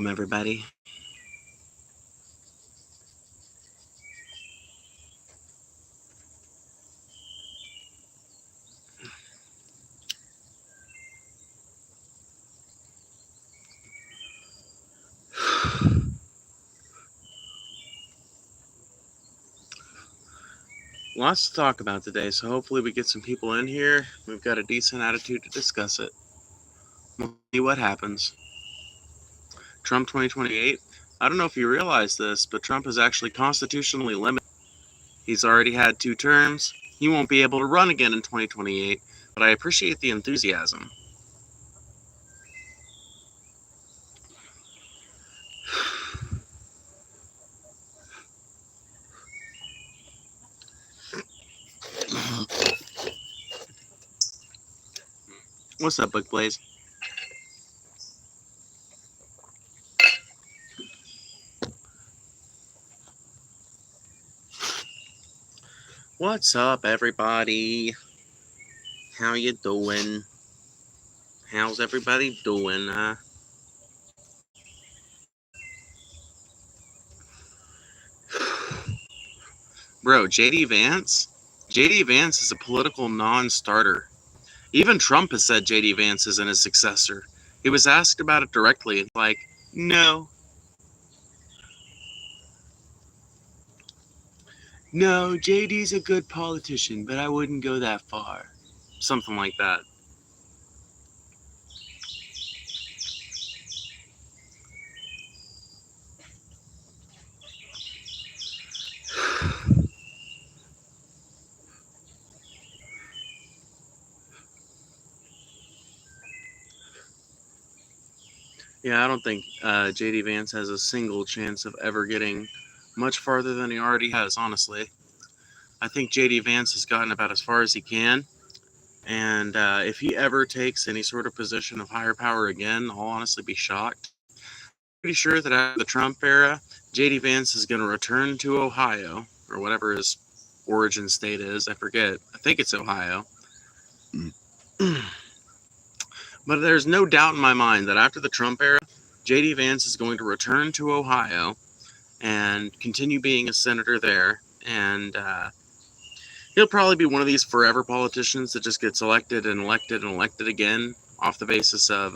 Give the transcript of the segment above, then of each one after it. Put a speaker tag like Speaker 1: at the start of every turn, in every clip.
Speaker 1: Everybody. Lots to talk about today, so hopefully we get some people in here. We've got a decent attitude to discuss it. We'll see what happens. Trump 2028. I don't know if you realize this, but Trump is actually constitutionally limited. He's already had 2 terms. He won't be able to run again in 2028, but I appreciate the enthusiasm. What's up, Big Blaze? What's up, everybody? How you doing? How's everybody doing? Bro, JD Vance? JD Vance is a political non-starter. Even Trump has said JD Vance isn't his successor. He was asked about it directly, and like, no. No, JD's a good politician, but I wouldn't go that far. Something like that. Yeah, I don't think JD Vance has a single chance of ever getting much farther than he already has, honestly. I think JD Vance has gotten about as far as he can. And if he ever takes any sort of position of higher power again, I'll honestly be shocked. Pretty sure that after the Trump era, JD Vance is going to return to Ohio, or whatever his origin state is. I forget. I think it's Ohio. But there's no doubt in my mind that after the Trump era, JD Vance is going to return to Ohio and continue being a senator there. And he'll probably be one of these forever politicians that just gets elected and elected and elected again off the basis of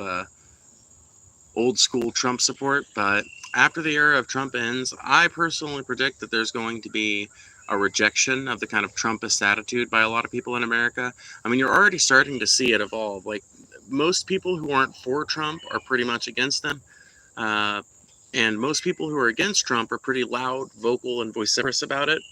Speaker 1: old school Trump support. But after the era of Trump ends, I personally predict that there's going to be a rejection of the kind of Trumpist attitude by a lot of people in America. I mean, you're already starting to see it evolve. Like, most people who aren't for Trump are pretty much against him. And most people who are against Trump are pretty loud, vocal, and vociferous about it.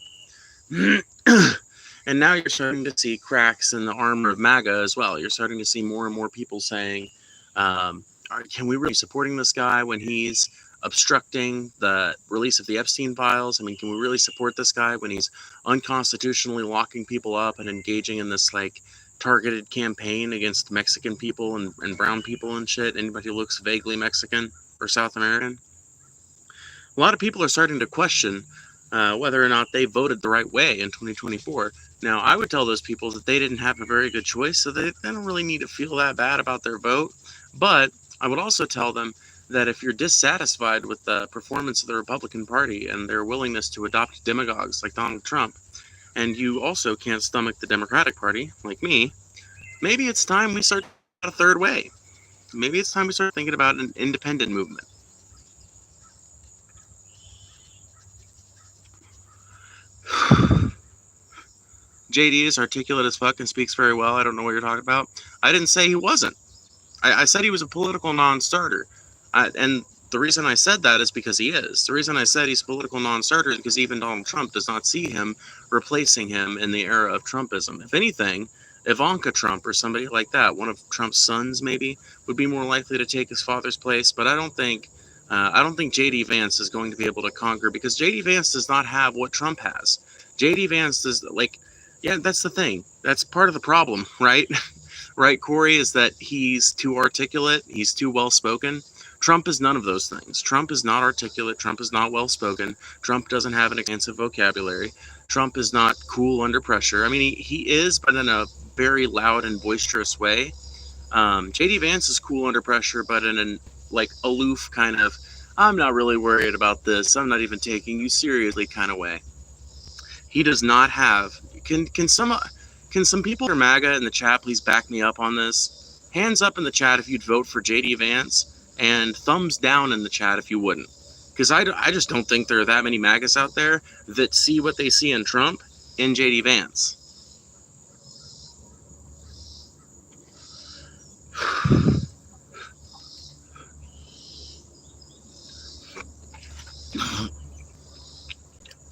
Speaker 1: And now you're starting to see cracks in the armor of MAGA as well. You're starting to see more and more people saying, can we really be supporting this guy when he's obstructing the release of the Epstein files? I mean, can we really support this guy when he's unconstitutionally locking people up and engaging in this, like, targeted campaign against Mexican people and brown people and shit? Anybody who looks vaguely Mexican or South American? A lot of people are starting to question whether or not they voted the right way in 2024. Now, I would tell those people that they didn't have a very good choice, so they don't really need to feel that bad about their vote. But I would also tell them that if you're dissatisfied with the performance of the Republican Party and their willingness to adopt demagogues like Donald Trump, and you also can't stomach the Democratic Party, like me, maybe it's time we start a third way. Maybe it's time we start thinking about an independent movement. JD is articulate as fuck and speaks very well. I don't know what you're talking about. I didn't say he wasn't. I said he was a political non-starter. And the reason I said that is because he is. The reason I said he's a political non-starter is because even Donald Trump does not see him replacing him in the era of Trumpism. If anything, Ivanka Trump or somebody like that, one of Trump's sons maybe, would be more likely to take his father's place. But I don't think I don't think JD Vance is going to be able to conquer, because JD Vance does not have what Trump has. JD Vance does, like, yeah, that's the thing. That's part of the problem, right? Right, Corey, is that he's too articulate, he's too well spoken. Trump is none of those things. Trump is not articulate. Trump is not well spoken. Trump doesn't have an extensive vocabulary. Trump is not cool under pressure. I mean, he is, but in a very loud and boisterous way. JD Vance is cool under pressure, but in an like aloof kind of, I'm not really worried about this, I'm not even taking you seriously kind of way. He does not have. Can some people or MAGA in the chat please back me up on this? Hands up in the chat if you'd vote for JD Vance, and thumbs down in the chat if you wouldn't. Because I just don't think there are that many MAGAs out there that see what they see in Trump in JD Vance.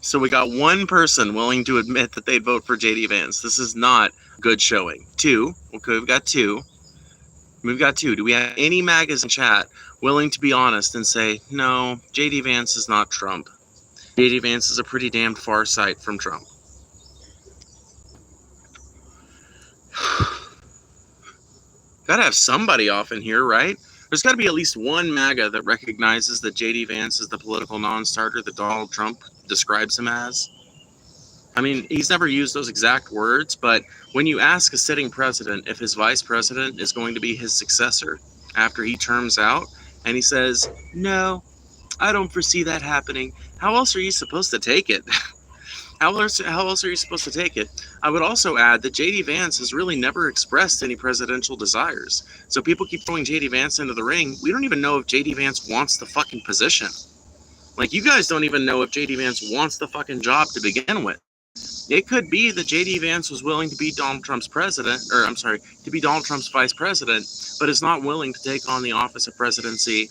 Speaker 1: So we got one person willing to admit that they'd vote for JD Vance. This is not good showing. Two. Okay, we've got two. Do we have any MAGAs in chat willing to be honest and say, no, JD Vance is not Trump? JD Vance is a pretty damn far sight from Trump. Gotta have somebody off in here, right? There's got to be at least one MAGA that recognizes that JD Vance is the political non-starter that Donald Trump describes him as. I mean, he's never used those exact words, but when you ask a sitting president if his vice president is going to be his successor after he terms out, and he says, no, I don't foresee that happening, how else are you supposed to take it? How else are you supposed to take it? I would also add that JD Vance has really never expressed any presidential desires. So people keep throwing JD Vance into the ring. We don't even know if JD Vance wants the fucking position. Like, you guys don't even know if JD Vance wants the fucking job to begin with. It could be that JD Vance was willing to be Donald Trump's president, or I'm sorry, to be Donald Trump's vice president, but is not willing to take on the office of presidency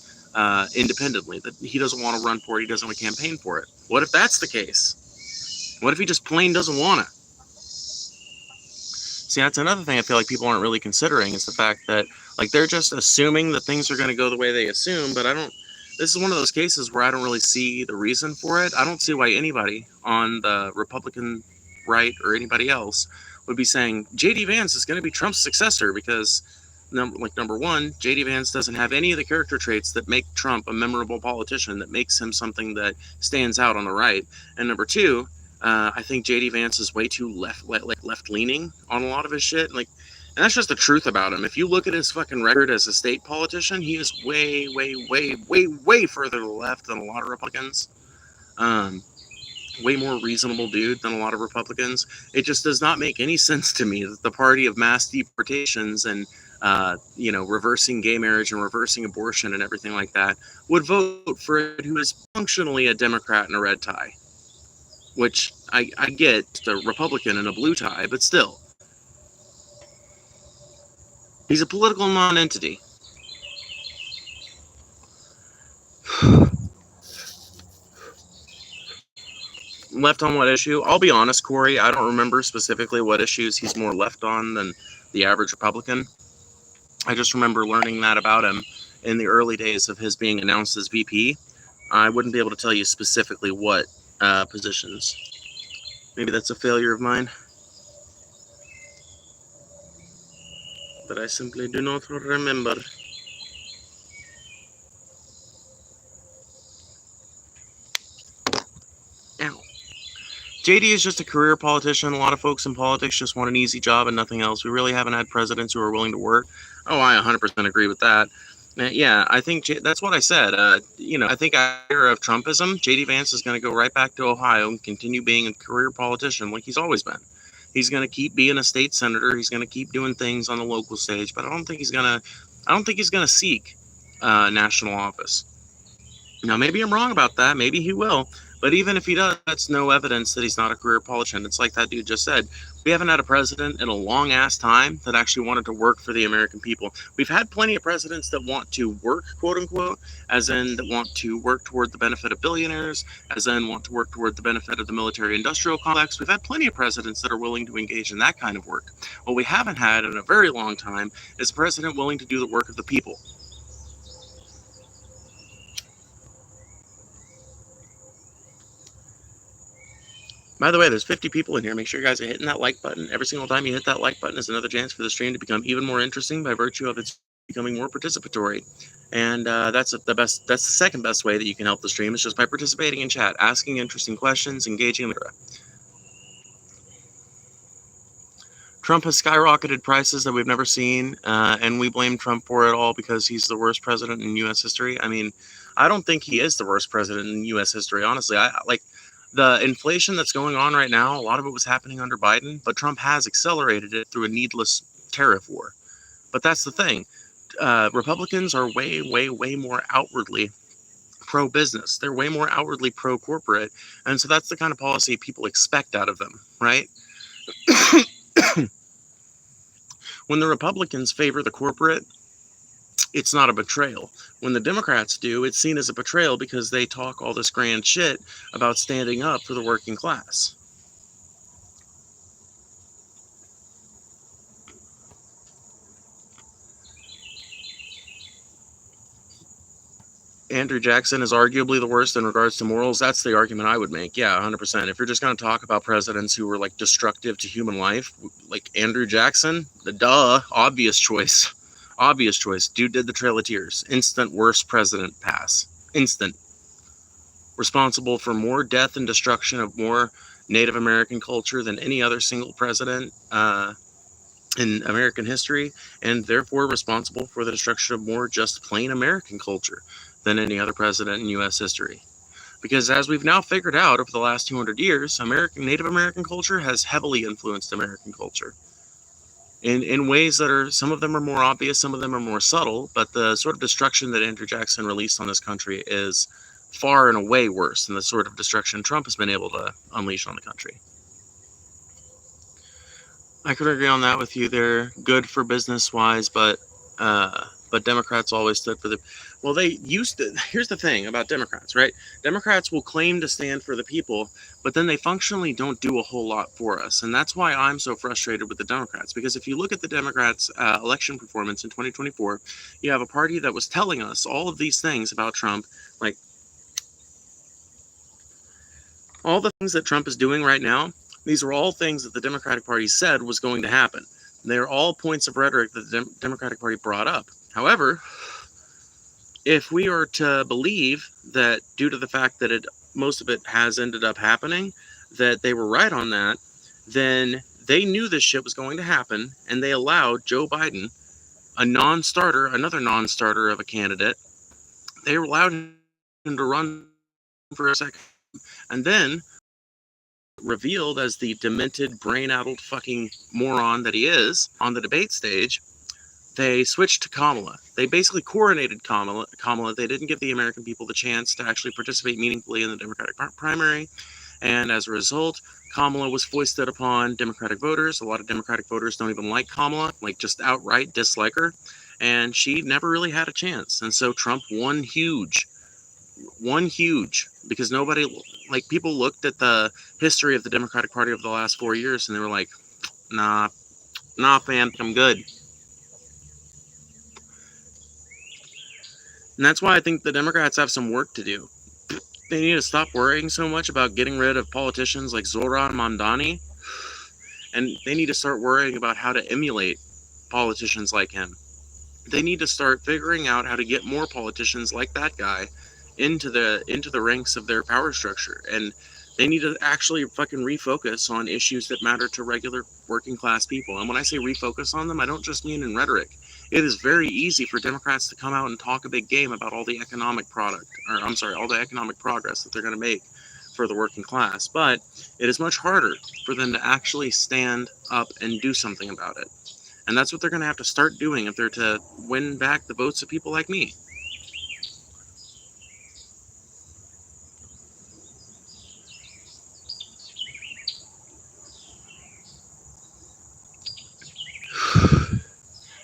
Speaker 1: independently. That he doesn't want to run for it, he doesn't want to campaign for it. What if that's the case? What if he just plain doesn't want it? See, that's another thing I feel like people aren't really considering, is the fact that, like, they're just assuming that things are going to go the way they assume, but this is one of those cases where I don't really see the reason for it. I don't see why anybody on the Republican right or anybody else would be saying JD Vance is going to be Trump's successor, because number one, JD Vance doesn't have any of the character traits that make Trump a memorable politician, that makes him something that stands out on the right. And number two, I think JD Vance is way too left-leaning on a lot of his shit. And that's just the truth about him. If you look at his fucking record as a state politician, he is way, way, way, way, way further to the left than a lot of Republicans. Way more reasonable dude than a lot of Republicans. It just does not make any sense to me that the party of mass deportations and reversing gay marriage and reversing abortion and everything like that would vote for it, who is functionally a Democrat in a red tie. Which I get, the Republican in a blue tie, but still. He's a political non-entity. Left on what issue? I'll be honest, Corey, I don't remember specifically what issues he's more left on than the average Republican. I just remember learning that about him in the early days of his being announced as VP. I wouldn't be able to tell you specifically what positions. Maybe that's a failure of mine. But I simply do not remember. Ow. JD is just a career politician. A lot of folks in politics just want an easy job and nothing else. We really haven't had presidents who are willing to work. Oh, I 100% agree with that. Yeah, I think that's what I said. I think after of Trumpism, JD Vance is going to go right back to Ohio and continue being a career politician like he's always been. He's going to keep being a state senator. He's going to keep doing things on the local stage, but I don't think he's going to seek national office. Now, maybe I'm wrong about that. Maybe he will. But even if he does, that's no evidence that he's not a career politician. It's like that dude just said. We haven't had a president in a long-ass time that actually wanted to work for the American people. We've had plenty of presidents that want to work, quote-unquote, as in that want to work toward the benefit of billionaires, as in want to work toward the benefit of the military-industrial complex. We've had plenty of presidents that are willing to engage in that kind of work. What we haven't had in a very long time is a president willing to do the work of the people. By the way, there's 50 people in here. Make sure you guys are hitting that like button. Every single time you hit that like button is another chance for the stream to become even more interesting by virtue of its becoming more participatory. And that's the second best way that you can help the stream, is just by participating in chat, asking interesting questions, engaging in the. Trump has skyrocketed prices that we've never seen, and we blame Trump for it all because he's the worst president in U.S. history. I mean, I don't think he is the worst president in U.S. history, honestly. I like the inflation that's going on right now. A lot of it was happening under Biden, but Trump has accelerated it through a needless tariff war. But that's the thing. Republicans are way, way, way more outwardly pro-business. They're way more outwardly pro-corporate. And so that's the kind of policy people expect out of them, right? When the Republicans favor the corporate, it's not a betrayal. When the Democrats do, it's seen as a betrayal because they talk all this grand shit about standing up for the working class. Andrew Jackson is arguably the worst in regards to morals. That's the argument I would make. Yeah, 100%. If you're just going to talk about presidents who were like destructive to human life, like Andrew Jackson, obvious choice. Obvious choice. Dude did the Trail of Tears. Instant worst president pass. Instant. Responsible for more death and destruction of more Native American culture than any other single president in American history, and therefore responsible for the destruction of more just plain American culture than any other president in U.S. history. Because as we've now figured out over the last 200 years, Native American culture has heavily influenced American culture in ways that are, some of them are more obvious, some of them are more subtle, but the sort of destruction that Andrew Jackson released on this country is far and away worse than the sort of destruction Trump has been able to unleash on the country. I could agree on that with you. They're good for business-wise, but Democrats always stood for the. Well, they used to. Here's the thing about Democrats, right? Democrats will claim to stand for the people, but then they functionally don't do a whole lot for us, and that's why I'm so frustrated with the Democrats. Because if you look at the Democrats' election performance in 2024, you have a party that was telling us all of these things about Trump, like all the things that Trump is doing right now. These are all things that the Democratic Party said was going to happen. They're all points of rhetoric that the Democratic Party brought up. However, if we are to believe that due to the fact that most of it has ended up happening, that they were right on that, then they knew this shit was going to happen, and they allowed Joe Biden, another non-starter of a candidate, they allowed him to run for a second, and then revealed as the demented, brain-addled fucking moron that he is on the debate stage, they switched to Kamala. They basically coronated Kamala. They didn't give the American people the chance to actually participate meaningfully in the Democratic primary, and as a result, Kamala was foisted upon Democratic voters. A lot of Democratic voters don't even like Kamala, like just outright dislike her, and she never really had a chance. And so Trump won huge, because nobody, like, people looked at the history of the Democratic Party over the last 4 years and they were like, nah fam, I'm good. And that's why I think the Democrats have some work to do. They need to stop worrying so much about getting rid of politicians like Zoran Mamdani, and they need to start worrying about how to emulate politicians like him. They need to start figuring out how to get more politicians like that guy into the ranks of their power structure, and they need to actually fucking refocus on issues that matter to regular working class people. And when I say refocus on them, I don't just mean in rhetoric. It is very easy for Democrats to come out and talk a big game about all the economic progress that they're going to make for the working class, but it is much harder for them to actually stand up and do something about it. And that's what they're going to have to start doing if they're to win back the votes of people like me.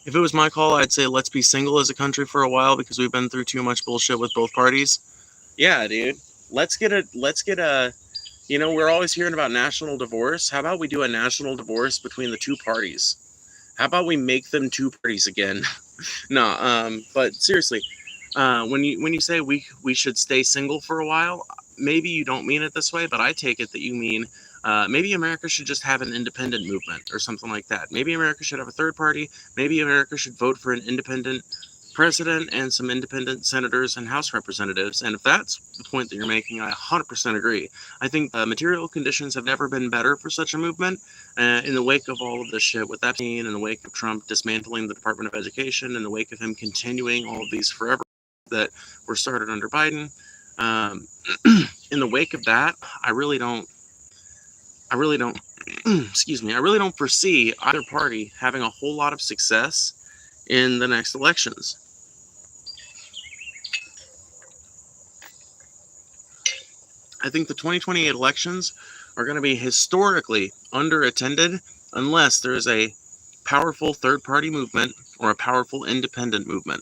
Speaker 1: If it was my call, I'd say let's be single as a country for a while because we've been through too much bullshit with both parties. Yeah, dude. Let's get a, you know, we're always hearing about national divorce. How about we do a national divorce between the two parties? How about we make them two parties again? No, but seriously, when you say we should stay single for a while, maybe you don't mean it this way, but I take it that you mean Maybe America should just have an independent movement or something like that. Maybe America should have a third party. Maybe America should vote for an independent president and some independent senators and House representatives. And if that's the point that you're making, I 100% agree. I think material conditions have never been better for such a movement. In the wake of all of this shit with Epstein, in the wake of Trump dismantling the Department of Education, in the wake of him continuing all of these forever that were started under Biden, in the wake of that, I really don't, excuse me, I really don't foresee either party having a whole lot of success in the next elections. I think the 2028 elections are going to be historically underattended unless there is a powerful third-party movement or a powerful independent movement.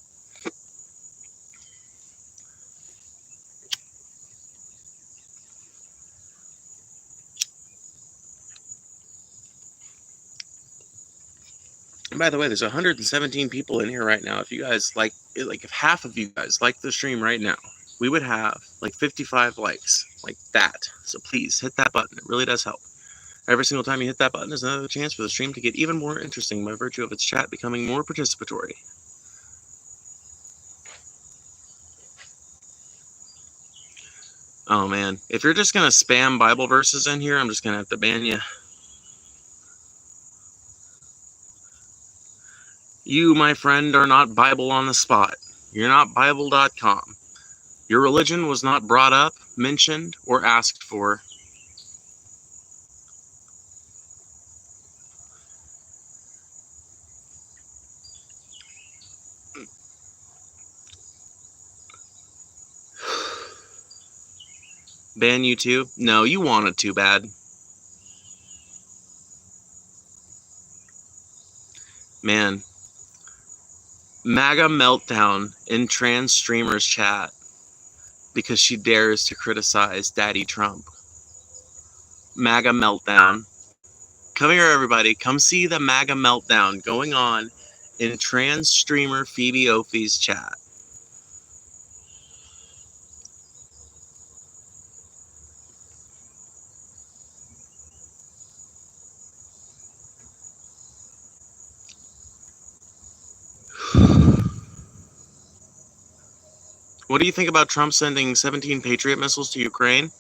Speaker 1: And by the way, there's 117 people in here right now. If you guys if half of you guys like the stream right now, we would have like 55 likes, like that. So please hit that button. It really does help. Every single time you hit that button is another chance for the stream to get even more interesting by virtue of its chat becoming more participatory. Oh man, if you're just gonna spam Bible verses in here, I'm just gonna have to ban you. You, my friend, are not Bible on the spot. You're not Bible.com. Your religion was not brought up, mentioned, or asked for. Ban you too? No, you want it too bad. Man. MAGA meltdown in trans streamer's chat because she dares to criticize Daddy Trump. MAGA meltdown. Come here, everybody. Come see the MAGA meltdown going on in trans streamer Phoebe Ophi's chat. What do you think about Trump sending 17 Patriot missiles to Ukraine?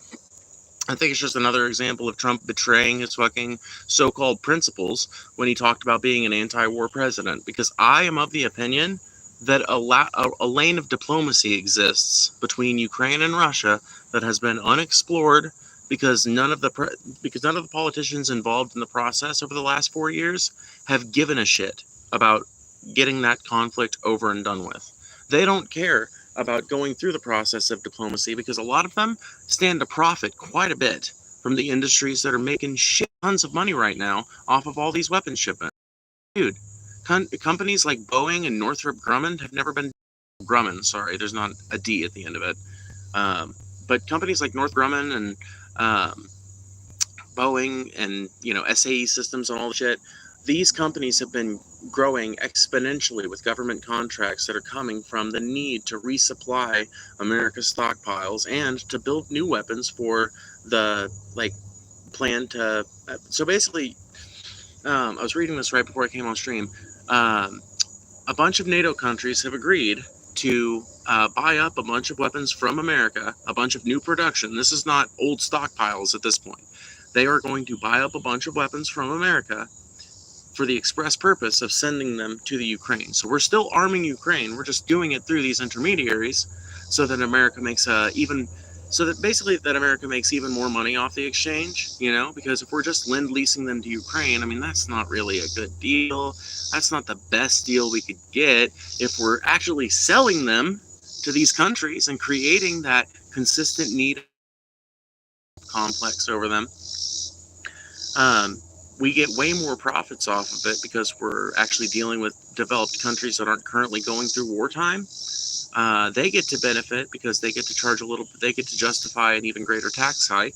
Speaker 1: I think it's just another example of Trump betraying his fucking so-called principles when he talked about being an anti-war president. Because I am of the opinion that a lane of diplomacy exists between Ukraine and Russia that has been unexplored because none of the politicians involved in the process over the last 4 years have given a shit about getting that conflict over and done with. They don't care about going through the process of diplomacy because a lot of them stand to profit quite a bit from the industries that are making shit tons of money right now off of all these weapons shipments. Dude, companies like Boeing and Northrop Grumman have never been Grumman. Sorry, there's not a D at the end of it. But companies like Northrop Grumman and Boeing and SAE Systems and all the shit, these companies have been growing exponentially with government contracts that are coming from the need to resupply America's stockpiles and to build new weapons for the plan to. So basically, I was reading this right before I came on stream. A bunch of NATO countries have agreed to buy up a bunch of weapons from America, a bunch of new production. This is not old stockpiles at this point. They are going to buy up a bunch of weapons from America for the express purpose of sending them to the Ukraine. So we're still arming Ukraine. We're just doing it through these intermediaries so that America makes America makes even more money off the exchange, because if we're just lend-leasing them to Ukraine, I mean, that's not really a good deal. That's not the best deal we could get. If we're actually selling them to these countries and creating that consistent need complex over them, we get way more profits off of it because we're actually dealing with developed countries that aren't currently going through wartime. They get to benefit because they get to justify an even greater tax hike.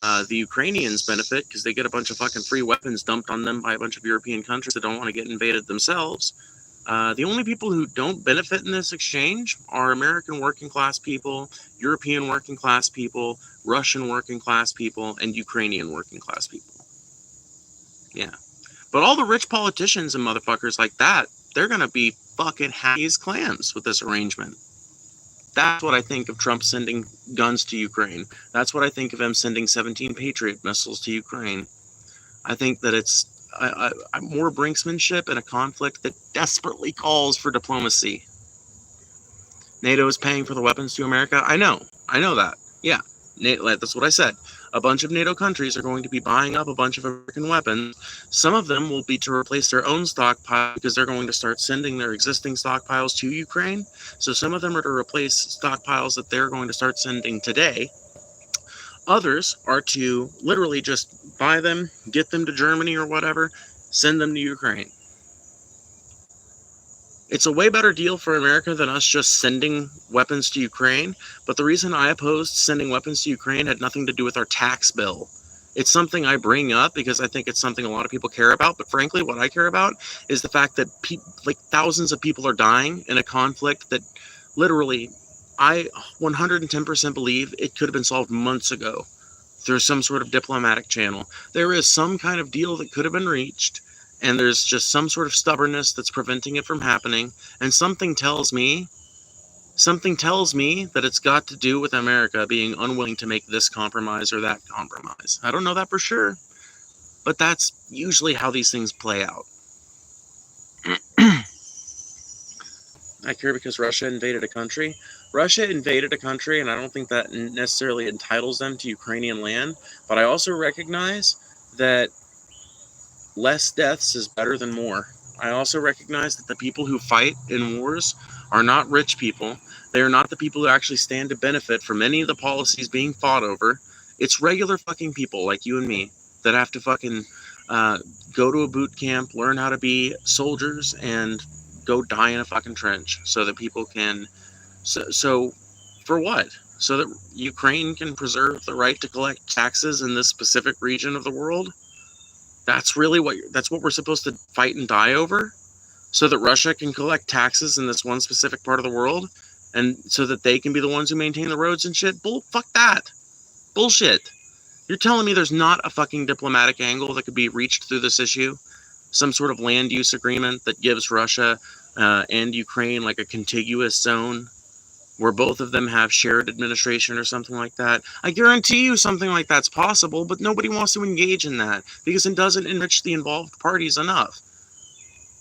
Speaker 1: The Ukrainians benefit because they get a bunch of fucking free weapons dumped on them by a bunch of European countries that don't want to get invaded themselves. The only people who don't benefit in this exchange are American working class people, European working class people, Russian working class people, and Ukrainian working class people. Yeah. But all the rich politicians and motherfuckers like that, they're going to be fucking happy as clams with this arrangement. That's what I think of Trump sending guns to Ukraine. That's what I think of him sending 17 Patriot missiles to Ukraine. I think that it's more brinksmanship in a conflict that desperately calls for diplomacy. NATO is paying for the weapons to America. I know that. Yeah, that's what I said. A bunch of NATO countries are going to be buying up a bunch of American weapons. Some of them will be to replace their own stockpile because they're going to start sending their existing stockpiles to Ukraine. So some of them are to replace stockpiles that they're going to start sending today. Others are to literally just buy them, get them to Germany or whatever, send them to Ukraine. It's a way better deal for America than us just sending weapons to Ukraine. But the reason I opposed sending weapons to Ukraine had nothing to do with our tax bill. It's something I bring up because I think it's something a lot of people care about. But frankly, what I care about is the fact that thousands of people are dying in a conflict that literally I 110% believe it could have been solved months ago through some sort of diplomatic channel. There is some kind of deal that could have been reached, and there's just some sort of stubbornness that's preventing it from happening. And something tells me that it's got to do with America being unwilling to make this compromise or that compromise. I don't know that for sure, but that's usually how these things play out. I care because Russia invaded a country. Russia invaded a country, and I don't think that necessarily entitles them to Ukrainian land, but I also recognize that less deaths is better than more. I also recognize that the people who fight in wars are not rich people. They are not the people who actually stand to benefit from any of the policies being fought over. It's regular fucking people like you and me that have to fucking go to a boot camp, learn how to be soldiers, and go die in a fucking trench so that people can... So for what? So that Ukraine can preserve the right to collect taxes in this specific region of the world? That's what we're supposed to fight and die over? So that Russia can collect taxes in this one specific part of the world? And so that they can be the ones who maintain the roads and shit? Fuck that. Bullshit. You're telling me there's not a fucking diplomatic angle that could be reached through this issue? Some sort of land use agreement that gives Russia and Ukraine like a contiguous zone where both of them have shared administration or something like that? I guarantee you something like that's possible, but nobody wants to engage in that because it doesn't enrich the involved parties enough.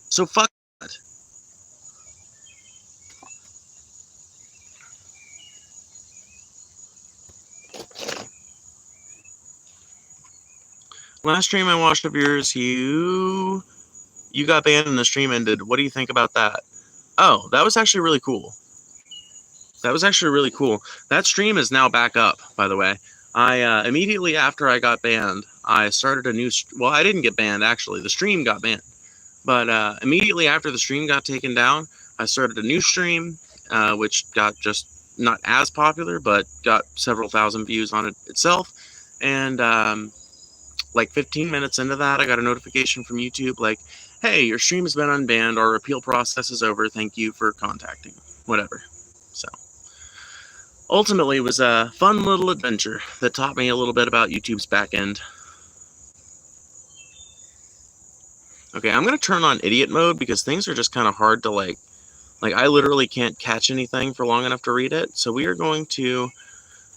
Speaker 1: So fuck that. Last stream I watched of yours, you got banned and the stream ended. What do you think about that? Oh, that was actually really cool. That stream is now back up, by the way. I immediately after I got banned, I started a new... Well, I didn't get banned, actually. The stream got banned. But immediately after the stream got taken down, I started a new stream, which got just not as popular, but got several thousand views on it itself. And like 15 minutes into that, I got a notification from YouTube like, hey, your stream has been unbanned. Our appeal process is over. Thank you for contacting. Whatever. So ultimately, it was a fun little adventure that taught me a little bit about YouTube's back end. Okay, I'm going to turn on idiot mode because things are just kind of hard to like I literally can't catch anything for long enough to read it. So we are going to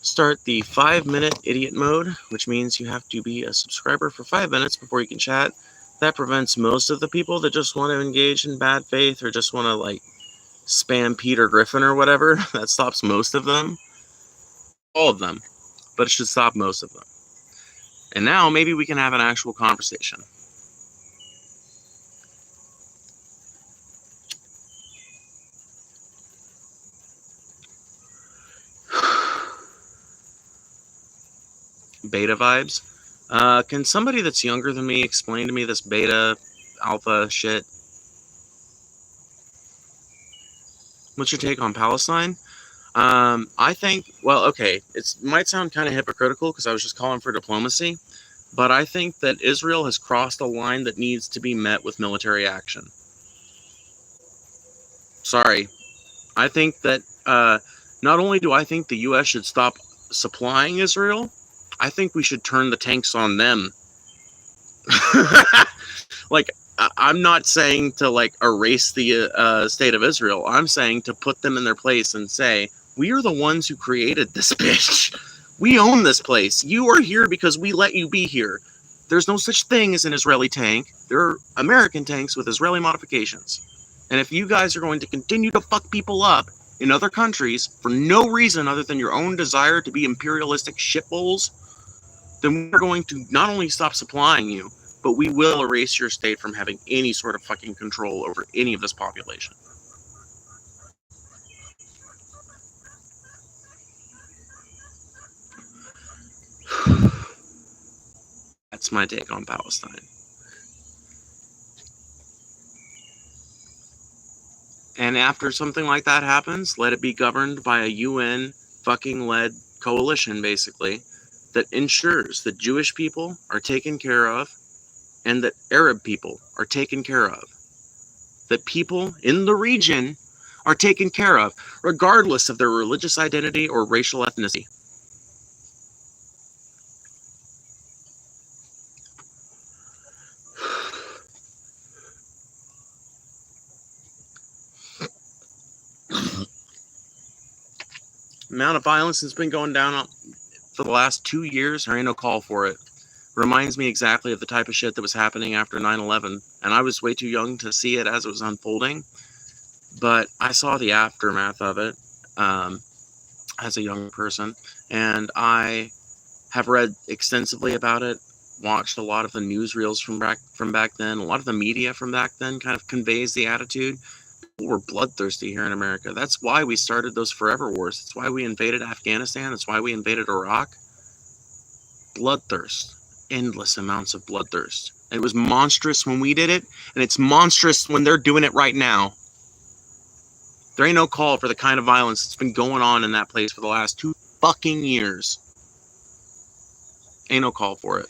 Speaker 1: start the 5-minute idiot mode, which means you have to be a subscriber for 5 minutes before you can chat. That prevents most of the people that just want to engage in bad faith or just want to like spam Peter Griffin or whatever. That stops most of them. All of them. But it should stop most of them. And now maybe we can have an actual conversation. Beta vibes. Can somebody that's younger than me explain to me this beta alpha shit? What's your take on Palestine? I think, well, okay, it might sound kind of hypocritical because I was just calling for diplomacy, but I think that Israel has crossed a line that needs to be met with military action. Sorry. I think that not only do I think the U.S. should stop supplying Israel, I think we should turn the tanks on them. Like, I'm not saying to like erase the state of Israel. I'm saying to put them in their place and say, we are the ones who created this bitch. We own this place. You are here because we let you be here. There's no such thing as an Israeli tank. There are American tanks with Israeli modifications. And if you guys are going to continue to fuck people up in other countries for no reason other than your own desire to be imperialistic shitballs, then we're going to not only stop supplying you, but we will erase your state from having any sort of fucking control over any of this population. That's my take on Palestine. And after something like that happens, let it be governed by a UN fucking led coalition, basically, that ensures that Jewish people are taken care of and that Arab people are taken care of. That people in the region are taken care of, regardless of their religious identity or racial ethnicity. The amount of violence that's been going down for the last 2 years, there ain't no call for it. Reminds me exactly of the type of shit that was happening after 9/11, and I was way too young to see it as it was unfolding, but I saw the aftermath of it as a young person, and I have read extensively about it, watched a lot of the newsreels from back then. A lot of the media from back then kind of conveys the attitude. People were bloodthirsty here in America. That's why we started those forever wars. That's why we invaded Afghanistan. That's why we invaded Iraq. Bloodthirst. Endless amounts of bloodthirst. It was monstrous when we did it, and it's monstrous when they're doing it right now. There ain't no call for the kind of violence that's been going on in that place for the last 2 fucking years. Ain't no call for it.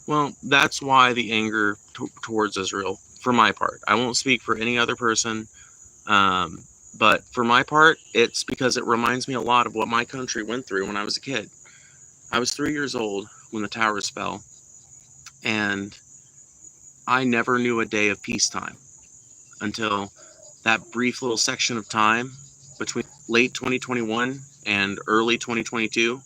Speaker 1: Well, that's why the anger towards Israel, for my part. I won't speak for any other person, but for my part, it's because it reminds me a lot of what my country went through when I was a kid. I was 3 years old when the towers fell, and I never knew a day of peacetime until that brief little section of time between late 2021 and early 2022.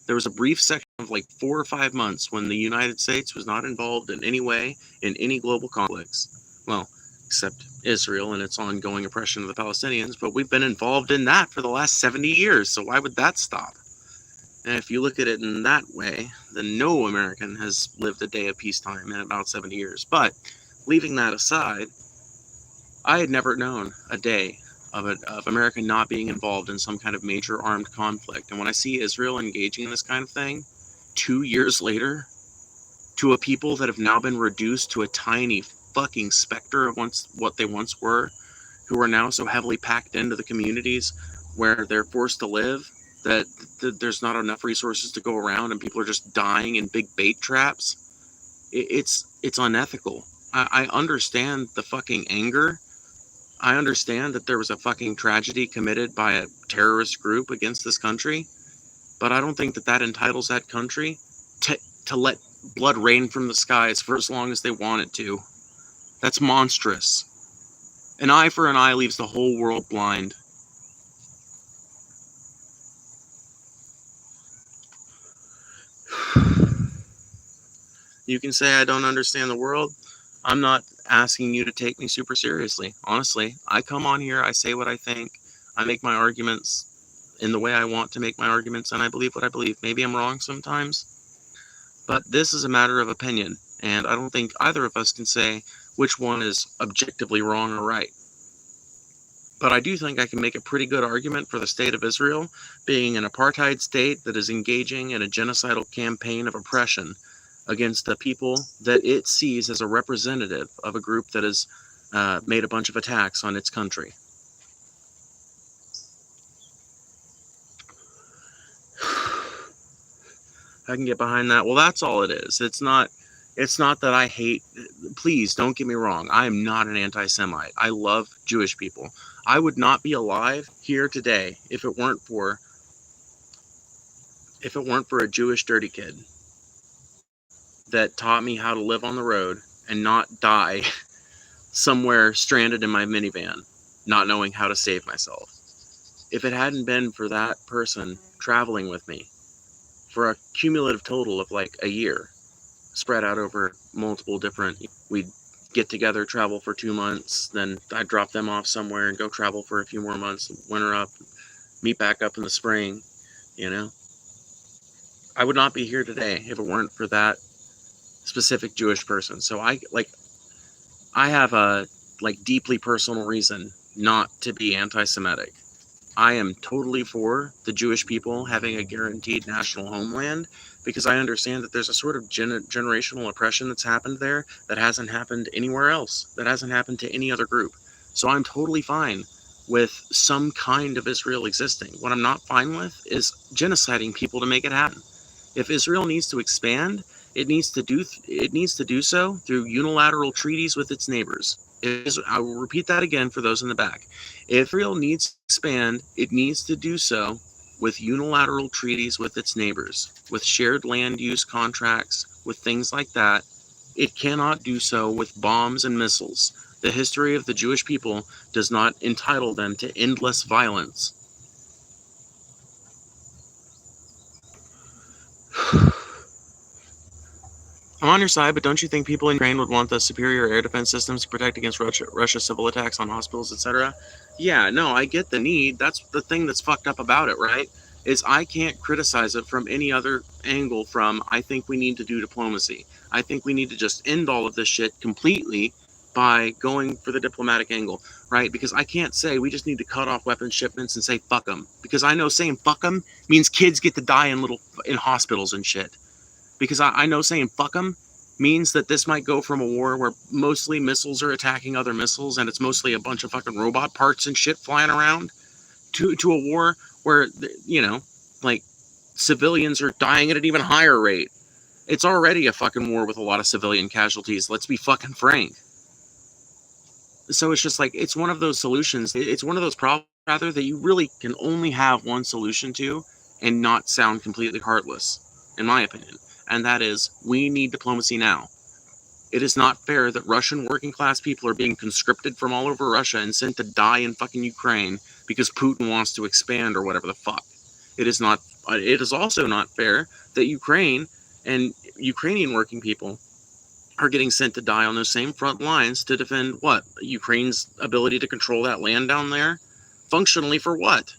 Speaker 1: There was a brief section of like 4 or 5 months when the United States was not involved in any way in any global conflicts. Well, except Israel and its ongoing oppression of the Palestinians, but we've been involved in that for the last 70 years, so why would that stop? And if you look at it in that way, then no American has lived a day of peacetime in about 70 years. But leaving that aside, I had never known a day of America not being involved in some kind of major armed conflict. And when I see Israel engaging in this kind of thing 2 years later, to a people that have now been reduced to a tiny fucking specter of what they once were, who are now so heavily packed into the communities where they're forced to live, that there's not enough resources to go around and people are just dying in big bait traps. It's unethical. I understand the fucking anger. I understand that there was a fucking tragedy committed by a terrorist group against this country, but I don't think that entitles that country to let blood rain from the skies for as long as they want it to. That's monstrous. An eye for an eye leaves the whole world blind. You can say I don't understand the world. I'm not asking you to take me super seriously. Honestly, I come on here, I say what I think, I make my arguments in the way I want to make my arguments, and I believe what I believe. Maybe I'm wrong sometimes, but this is a matter of opinion, and I don't think either of us can say which one is objectively wrong or right. But I do think I can make a pretty good argument for the state of Israel being an apartheid state that is engaging in a genocidal campaign of oppression against the people that it sees as a representative of a group that has made a bunch of attacks on its country. I can get behind that. Well, that's all it is. It's not that I hate. Please don't get me wrong. I am not an anti-Semite. I love Jewish people. I would not be alive here today if it weren't for a Jewish dirty kid that taught me how to live on the road and not die somewhere stranded in my minivan, not knowing how to save myself. If it hadn't been for that person traveling with me for a cumulative total of like a year, spread out over multiple different, we'd get together, travel for 2 months, then I'd drop them off somewhere and go travel for a few more months, winter up, meet back up in the spring, you know? I would not be here today if it weren't for that specific Jewish person. So I have a deeply personal reason not to be anti-Semitic. I am totally for the Jewish people having a guaranteed national homeland, because I understand that there's a sort of generational oppression that's happened there that hasn't happened anywhere else, that hasn't happened to any other group. So I'm totally fine with some kind of Israel existing. What I'm not fine with is genociding people to make it happen. If Israel needs to expand, it needs to do so through unilateral treaties with its neighbors. I will repeat that again for those in the back. If Israel needs to expand, it needs to do so with unilateral treaties with its neighbors, with shared land use contracts, with things like that. It cannot do so with bombs and missiles. The history of the Jewish people does not entitle them to endless violence. I'm on your side, but don't you think people in Ukraine would want the superior air defense systems to protect against Russia's civil attacks on hospitals, etc.? Yeah, no, I get the need. That's the thing that's fucked up about it, right? Is I can't criticize it from any other angle from, I think we need to do diplomacy. I think we need to just end all of this shit completely by going for the diplomatic angle, right? Because I can't say we just need to cut off weapons shipments and say fuck them. Because I know saying fuck them means kids get to die in hospitals and shit. Because I know saying fuck them means that this might go from a war where mostly missiles are attacking other missiles and it's mostly a bunch of fucking robot parts and shit flying around to a war where, you know, like, civilians are dying at an even higher rate. It's already a fucking war with a lot of civilian casualties. Let's be fucking frank. So it's just like, it's one of those solutions. It's one of those problems, rather, that you really can only have one solution to and not sound completely heartless, in my opinion. And that is, we need diplomacy now. It is not fair that Russian working class people are being conscripted from all over Russia and sent to die in fucking Ukraine because Putin wants to expand or whatever the fuck. It is not. It is also not fair that Ukraine and Ukrainian working people are getting sent to die on those same front lines to defend what? Ukraine's ability to control that land down there? Functionally for what?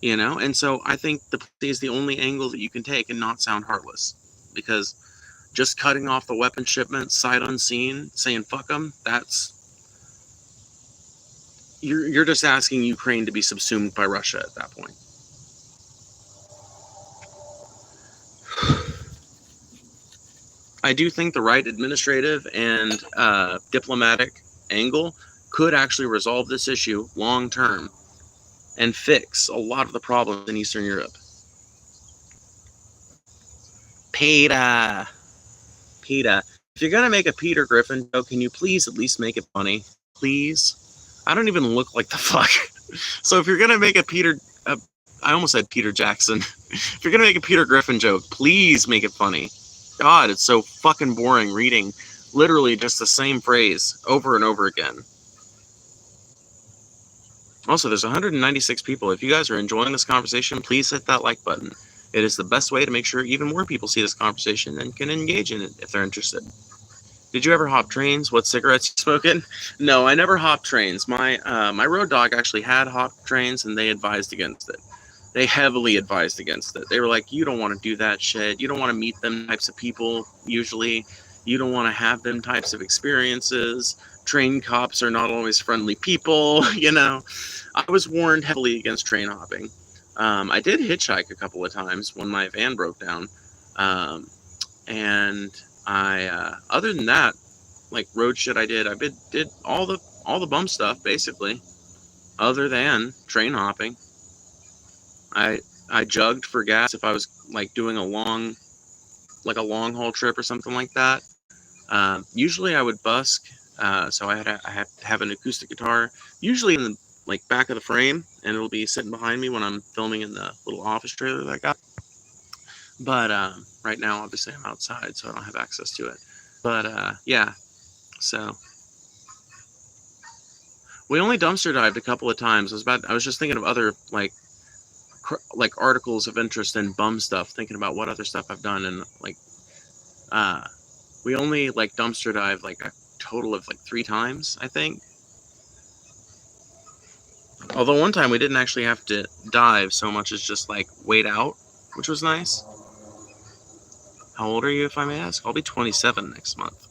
Speaker 1: You know, and so I think diplomacy is the only angle that you can take and not sound heartless, because just cutting off the weapon shipments sight unseen, saying fuck them, you're just asking Ukraine to be subsumed by Russia at that point. I do think the right administrative and diplomatic angle could actually resolve this issue long term and fix a lot of the problems in Eastern Europe. PETA. If you're going to make a Peter Griffin joke, can you please at least make it funny? Please? I don't even look like the fuck. So if you're going to make I almost said Peter Jackson. If you're going to make a Peter Griffin joke, please make it funny. God, it's so fucking boring reading literally just the same phrase over and over again. Also, there's 196 people. If you guys are enjoying this conversation, please hit that like button. It is the best way to make sure even more people see this conversation and can engage in it if they're interested. Did you ever hop trains? What cigarettes you smoking? No, I never hopped trains. My road dog actually had hopped trains, and they advised against it. They heavily advised against it. They were like, you don't want to do that shit. You don't want to meet them types of people, usually. You don't want to have them types of experiences. Train cops are not always friendly people, you know. I was warned heavily against train hopping. I did hitchhike a couple of times when my van broke down. And I, other than that, like road shit I did all the bum stuff, basically, other than train hopping. I jugged for gas if I was like doing a long haul trip or something like that, usually I would busk. So I have to have an acoustic guitar, usually in the like back of the frame, and it'll be sitting behind me when I'm filming in the little office trailer that I got. But right now, obviously, I'm outside, so I don't have access to it. But yeah, so we only dumpster dived a couple of times. I was just thinking of other like articles of interest in bum stuff, thinking about what other stuff I've done, and like we only like dumpster dive like a total of like 3 times, I think. Although one time we didn't actually have to dive so much as just like wait out, which was nice. How old are you, if I may ask? I'll be 27 next month.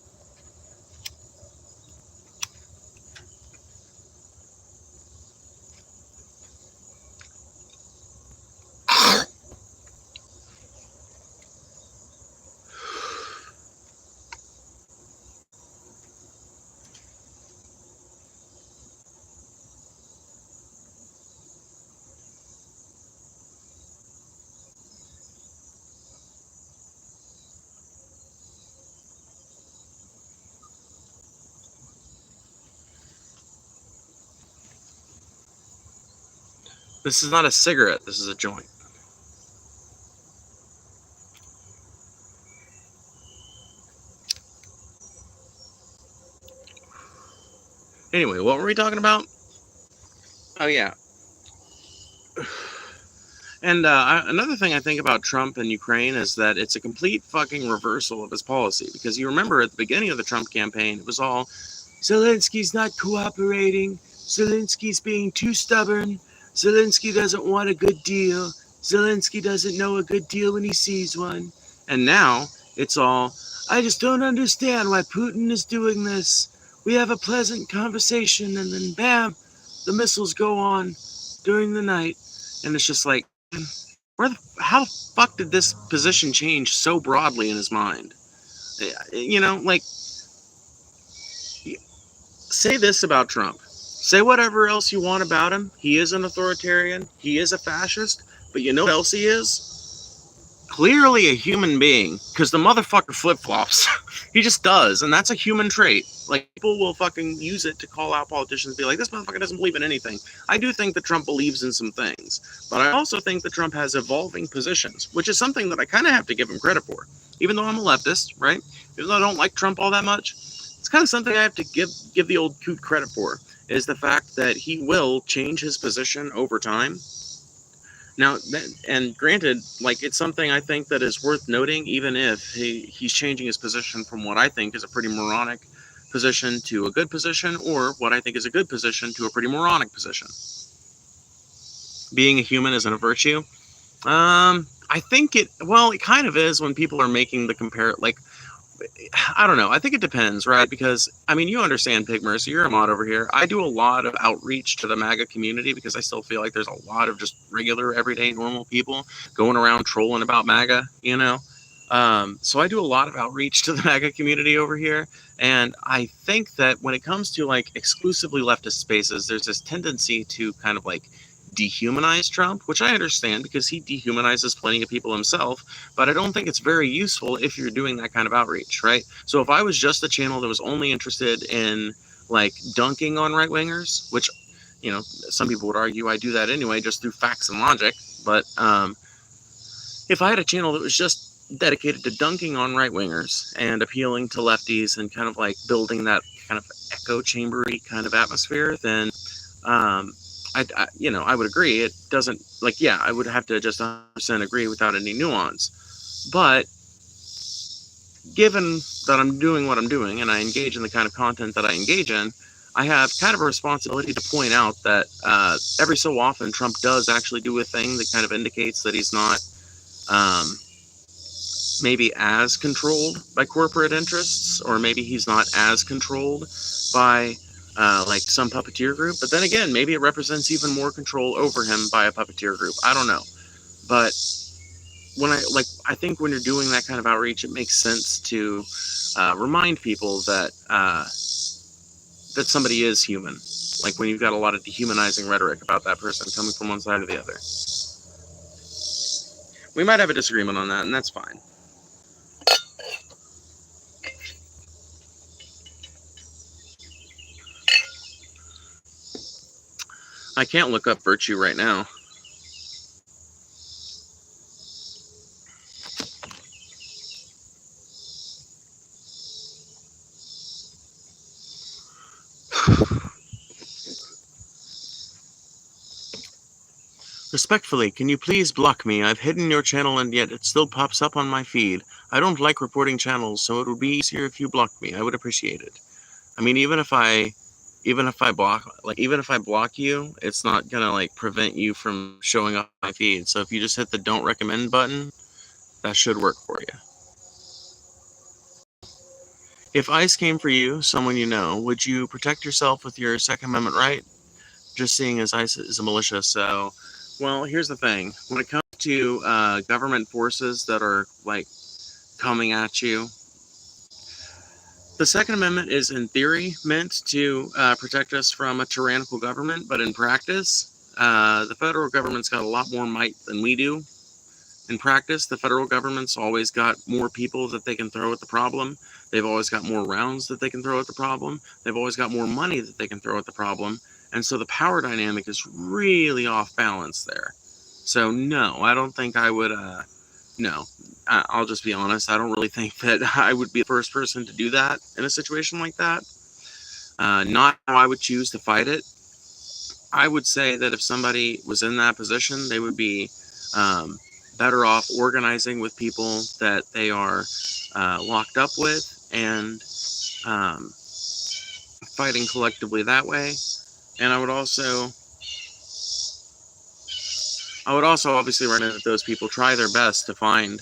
Speaker 1: This is not a cigarette, this is a joint. Anyway, what were we talking about? Oh, yeah. And another thing I think about Trump and Ukraine is that it's a complete fucking reversal of his policy. Because you remember at the beginning of the Trump campaign, it was all, Zelensky's not cooperating, Zelensky's being too stubborn, Zelensky doesn't want a good deal, Zelensky doesn't know a good deal when he sees one. And now, it's all, I just don't understand why Putin is doing this. We have a pleasant conversation, and then bam, the missiles go on during the night. And it's just like, how the fuck did this position change so broadly in his mind? You know, like, say this about Trump. Say whatever else you want about him. He is an authoritarian. He is a fascist. But you know what else he is? Clearly a human being. Because the motherfucker flip-flops. He just does. And that's a human trait. Like, people will fucking use it to call out politicians and be like, this motherfucker doesn't believe in anything. I do think that Trump believes in some things. But I also think that Trump has evolving positions, which is something that I kind of have to give him credit for. Even though I'm a leftist, right? Even though I don't like Trump all that much, it's kind of something I have to give the old coot credit for, is the fact that he will change his position over time. Now, and granted, like, it's something I think that is worth noting, even if he's changing his position from what I think is a pretty moronic position to a good position, or what I think is a good position to a pretty moronic position. Being a human isn't a virtue. I think it kind of is when people are making the like, I don't know. I think it depends, right? Because, I mean, you understand, Pigmercy, you're a mod over here. I do a lot of outreach to the MAGA community because I still feel like there's a lot of just regular, everyday, normal people going around trolling about MAGA, you know? So I do a lot of outreach to the MAGA community over here. And I think that when it comes to, like, exclusively leftist spaces, there's this tendency to kind of, like, dehumanize Trump, which I understand because he dehumanizes plenty of people himself, but I don't think it's very useful if you're doing that kind of outreach, right? So if I was just a channel that was only interested in, like, dunking on right-wingers, which, you know, some people would argue I do that anyway, just through facts and logic, but if I had a channel that was just dedicated to dunking on right-wingers and appealing to lefties and kind of like building that kind of echo chambery kind of atmosphere, then I would agree. It doesn't, like, yeah, I would have to just 100% agree without any nuance. But given that I'm doing what I'm doing and I engage in the kind of content that I engage in, I have kind of a responsibility to point out that every so often Trump does actually do a thing that kind of indicates that he's not maybe as controlled by corporate interests, or maybe he's not as controlled by like some puppeteer group. But then again, maybe it represents even more control over him by a puppeteer group. I don't know. But I think when you're doing that kind of outreach, it makes sense to remind people that that somebody is human. Like when you've got a lot of dehumanizing rhetoric about that person coming from one side or the other. We might have a disagreement on that, and that's fine. I can't look up virtue right now. Respectfully, can you please block me? I've hidden your channel and yet it still pops up on my feed. I don't like reporting channels, so it would be easier if you blocked me. I would appreciate it. I mean, even if I block you, it's not gonna like prevent you from showing up on my feed. So if you just hit the don't recommend button, that should work for you. If ICE came for you, someone you know, would you protect yourself with your Second Amendment right? Just seeing as ICE is a militia, so, well, here's the thing. When it comes to government forces that are, like, coming at you, the Second Amendment is, in theory, meant to protect us from a tyrannical government, but in practice, the federal government's got a lot more might than we do. In practice, the federal government's always got more people that they can throw at the problem. They've always got more rounds that they can throw at the problem. They've always got more money that they can throw at the problem. And so the power dynamic is really off balance there. So no, I don't think I would, no. I'll just be honest. I don't really think that I would be the first person to do that in a situation like that. Not how I would choose to fight it. I would say that if somebody was in that position, they would be better off organizing with people that they are locked up with and fighting collectively that way. And I would also obviously recommend that those people try their best to find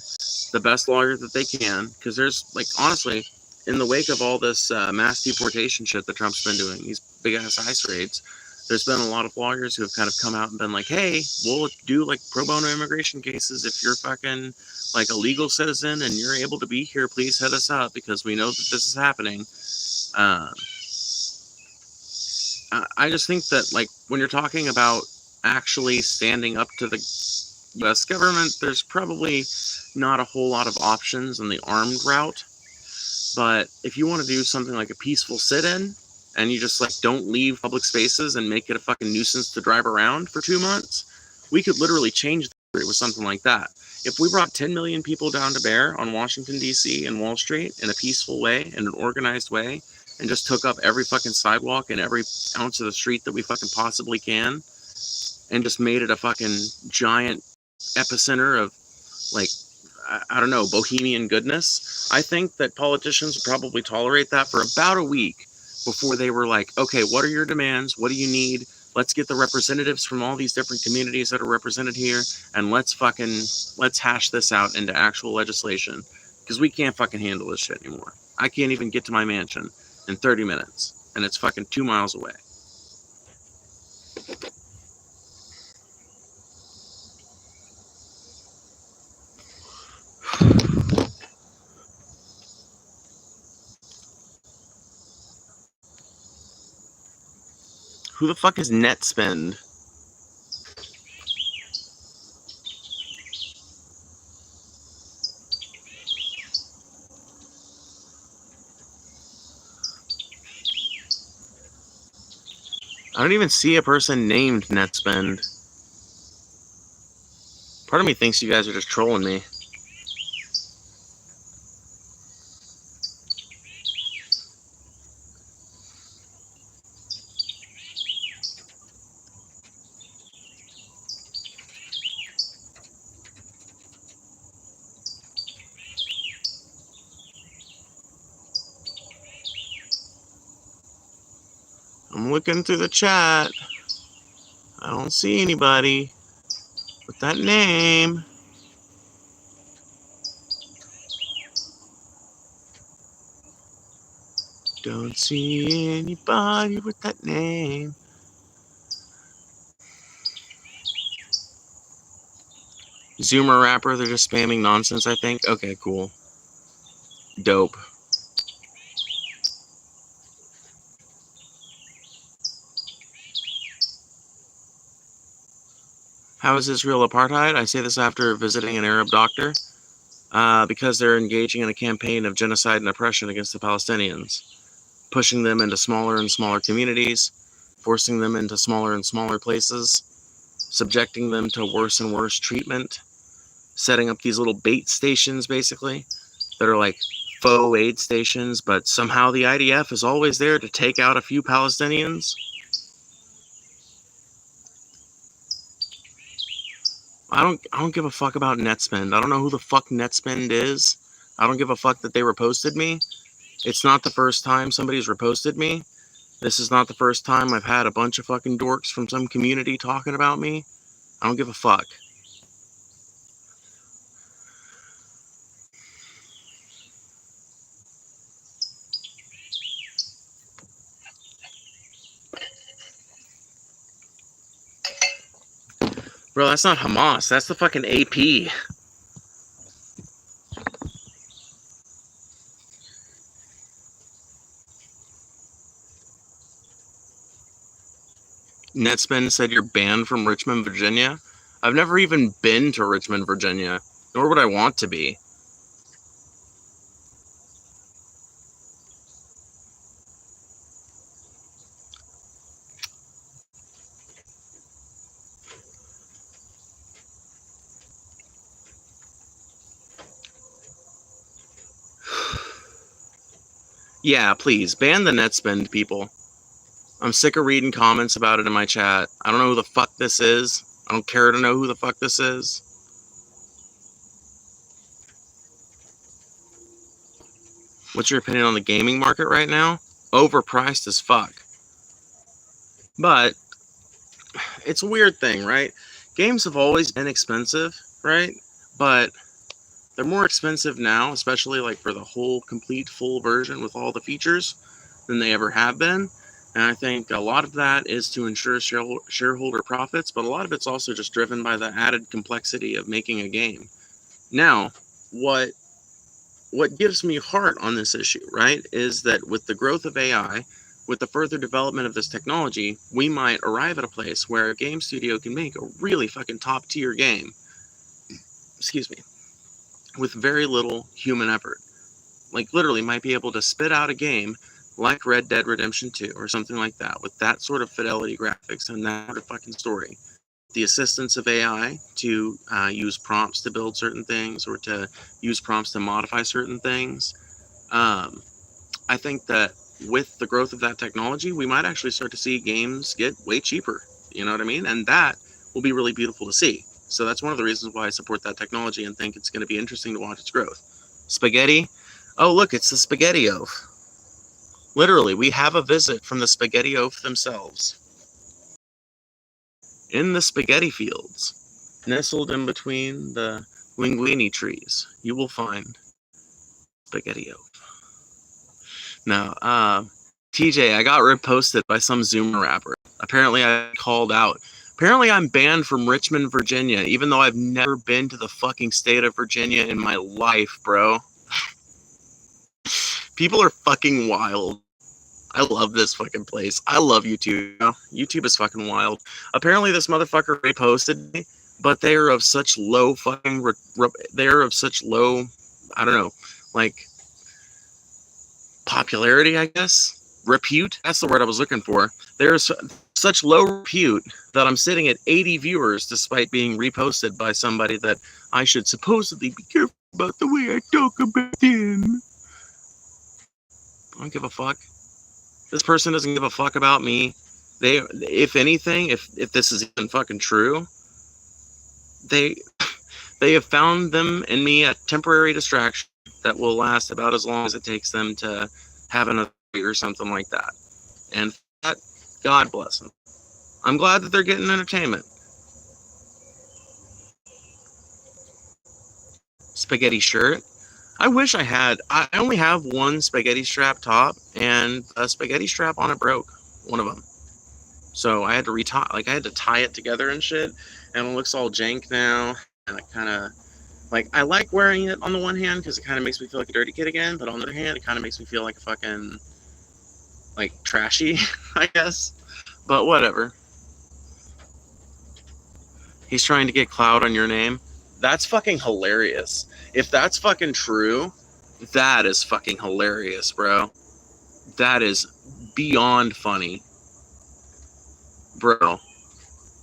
Speaker 1: the best lawyer that they can, because there's, like, honestly, in the wake of all this mass deportation shit that Trump's been doing, these big ass ICE raids, there's been a lot of lawyers who have kind of come out and been like, hey, we'll do like pro bono immigration cases. If you're fucking like a legal citizen and you're able to be here, please hit us up because we know that this is happening. I just think that, like, when you're talking about actually standing up to the U.S. government, there's probably not a whole lot of options on the armed route. But if you want to do something like a peaceful sit-in, and you just, like, don't leave public spaces and make it a fucking nuisance to drive around for 2 months, we could literally change the country with something like that. If we brought 10 million people down to bear on Washington, D.C. and Wall Street in a peaceful way, in an organized way, and just took up every fucking sidewalk and every ounce of the street that we fucking possibly can, and just made it a fucking giant epicenter of, like, I don't know, bohemian goodness, I think that politicians would probably tolerate that for about a week before they were like, okay, what are your demands? What do you need? Let's get the representatives from all these different communities that are represented here, and let's hash this out into actual legislation, because we can't fucking handle this shit anymore. I can't even get to my mansion in 30 minutes, and it's fucking 2 miles away. Who the fuck is NetSpend? I don't even see a person named NetSpend. Part of me thinks you guys are just trolling me. I'm looking through the chat. I don't see anybody with that name. Don't see anybody with that name. Zoomer rapper, they're just spamming nonsense, I think. Okay, cool. Dope. How is Israel apartheid? I say this after visiting an Arab doctor. Because they're engaging in a campaign of genocide and oppression against the Palestinians, pushing them into smaller and smaller communities, forcing them into smaller and smaller places, subjecting them to worse and worse treatment, setting up these little bait stations, basically, that are like faux aid stations, but somehow the IDF is always there to take out a few Palestinians. I don't give a fuck about Netspend. I don't know who the fuck Netspend is. I don't give a fuck that they reposted me. It's not the first time somebody's reposted me. This is not the first time I've had a bunch of fucking dorks from some community talking about me. I don't give a fuck. Bro, that's not Hamas. That's the fucking AP. Netspend said you're banned from Richmond, Virginia. I've never even been to Richmond, Virginia, nor would I want to be. Yeah, please, ban the Netspend, people. I'm sick of reading comments about it in my chat. I don't know who the fuck this is. I don't care to know who the fuck this is. What's your opinion on the gaming market right now? Overpriced as fuck. But it's a weird thing, right? Games have always been expensive, right? But they're more expensive now, especially like for the whole complete full version with all the features than they ever have been. And I think a lot of that is to ensure shareholder profits, but a lot of it's also just driven by the added complexity of making a game. Now, what gives me heart on this issue, right, is that with the growth of AI, with the further development of this technology, we might arrive at a place where a game studio can make a really fucking top tier game, excuse me, with very little human effort. Like literally might be able to spit out a game like Red Dead Redemption 2 or something like that with that sort of fidelity graphics and that sort of fucking story. The assistance of AI to use prompts to build certain things or to use prompts to modify certain things. I think that with the growth of that technology, we might actually start to see games get way cheaper. You know what I mean? And that will be really beautiful to see. So that's one of the reasons why I support that technology and think it's going to be interesting to watch its growth. Spaghetti. Oh, look, it's the Spaghetti Oaf. Literally, we have a visit from the Spaghetti Oaf themselves. In the spaghetti fields, nestled in between the linguine trees, you will find Spaghetti Oaf. Now, TJ, I got reposted by some Zoomer rapper. Apparently, I called out. Apparently, I'm banned from Richmond, Virginia, even though I've never been to the fucking state of Virginia in my life, bro. People are fucking wild. I love this fucking place. I love YouTube. YouTube is fucking wild. Apparently, this motherfucker reposted me, but they are of such low fucking. They're of such low. I don't know, like popularity, I guess. Repute. That's the word I was looking for. There's such low repute that I'm sitting at 80 viewers, despite being reposted by somebody that I should supposedly be careful about the way I talk about them. I don't give a fuck. This person doesn't give a fuck about me. They, if anything, if this is even fucking true, they have found them in me a temporary distraction that will last about as long as it takes them to have another or something like that. And for that, God bless them. I'm glad that they're getting entertainment. Spaghetti shirt. I wish I had. I only have one spaghetti strap top, and a spaghetti strap on it broke. One of them. So I had to retie. Like I had to tie it together and shit, and it looks all jank now. And I kind of like. I like wearing it on the one hand because it kind of makes me feel like a dirty kid again, but on the other hand, it kind of makes me feel like a fucking like trashy, I guess. But whatever. He's trying to get clout on your name. That's fucking hilarious. If that's fucking true, that is fucking hilarious, bro. That is beyond funny. Bro,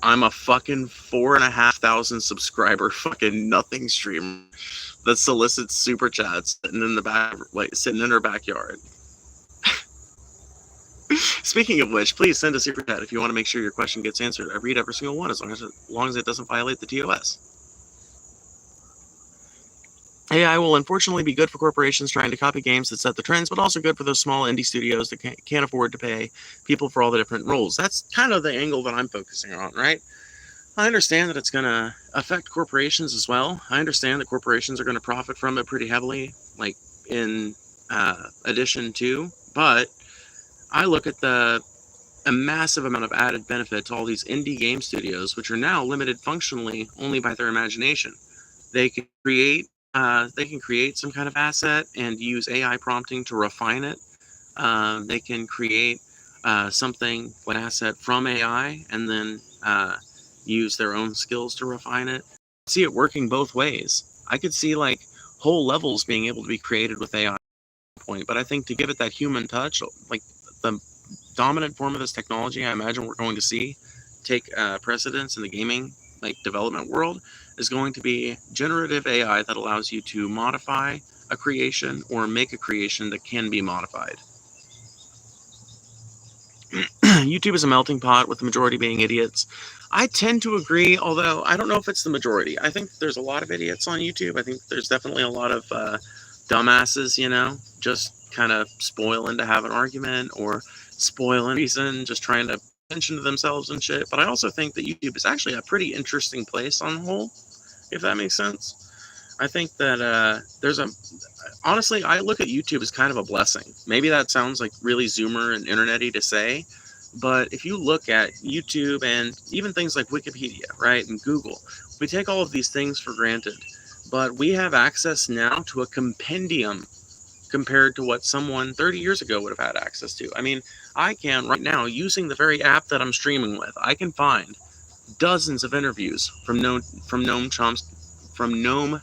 Speaker 1: I'm a fucking 4,500 subscriber fucking nothing streamer that solicits super chats sitting in the back, like sitting in her backyard. Speaking of which, please send a super chat if you want to make sure your question gets answered. I read every single one as long as it doesn't violate the TOS. AI will unfortunately be good for corporations trying to copy games that set the trends, but also good for those small indie studios that can't afford to pay people for all the different roles. That's kind of the angle that I'm focusing on, right? I understand that it's going to affect corporations as well. I understand that corporations are going to profit from it pretty heavily, like in addition to, but I look at a massive amount of added benefit to all these indie game studios, which are now limited functionally only by their imagination. They can create some kind of asset and use AI prompting to refine it. They can create something, an asset from AI, and then use their own skills to refine it. I see it working both ways. I could see like whole levels being able to be created with AI point, but I think to give it that human touch, like the dominant form of this technology, I imagine we're going to see take precedence in the gaming like development world is going to be generative AI that allows you to modify a creation or make a creation that can be modified. YouTube is a melting pot with the majority being idiots. I tend to agree, although I don't know if it's the majority. I think there's a lot of idiots on YouTube. I think there's definitely a lot of dumbasses, just kind of spoiling to have an argument or spoiling reason, just trying to attention to themselves and shit. But I also think that YouTube is actually a pretty interesting place on the whole, if that makes sense. I think that honestly, I look at YouTube as kind of a blessing. Maybe that sounds like really Zoomer and internet-y to say, but if you look at YouTube and even things like Wikipedia, right, and Google, we take all of these things for granted, but we have access now to a compendium compared to what someone 30 years ago would have had access to. I mean, I can right now, using the very app that I'm streaming with, I can find dozens of interviews from Noam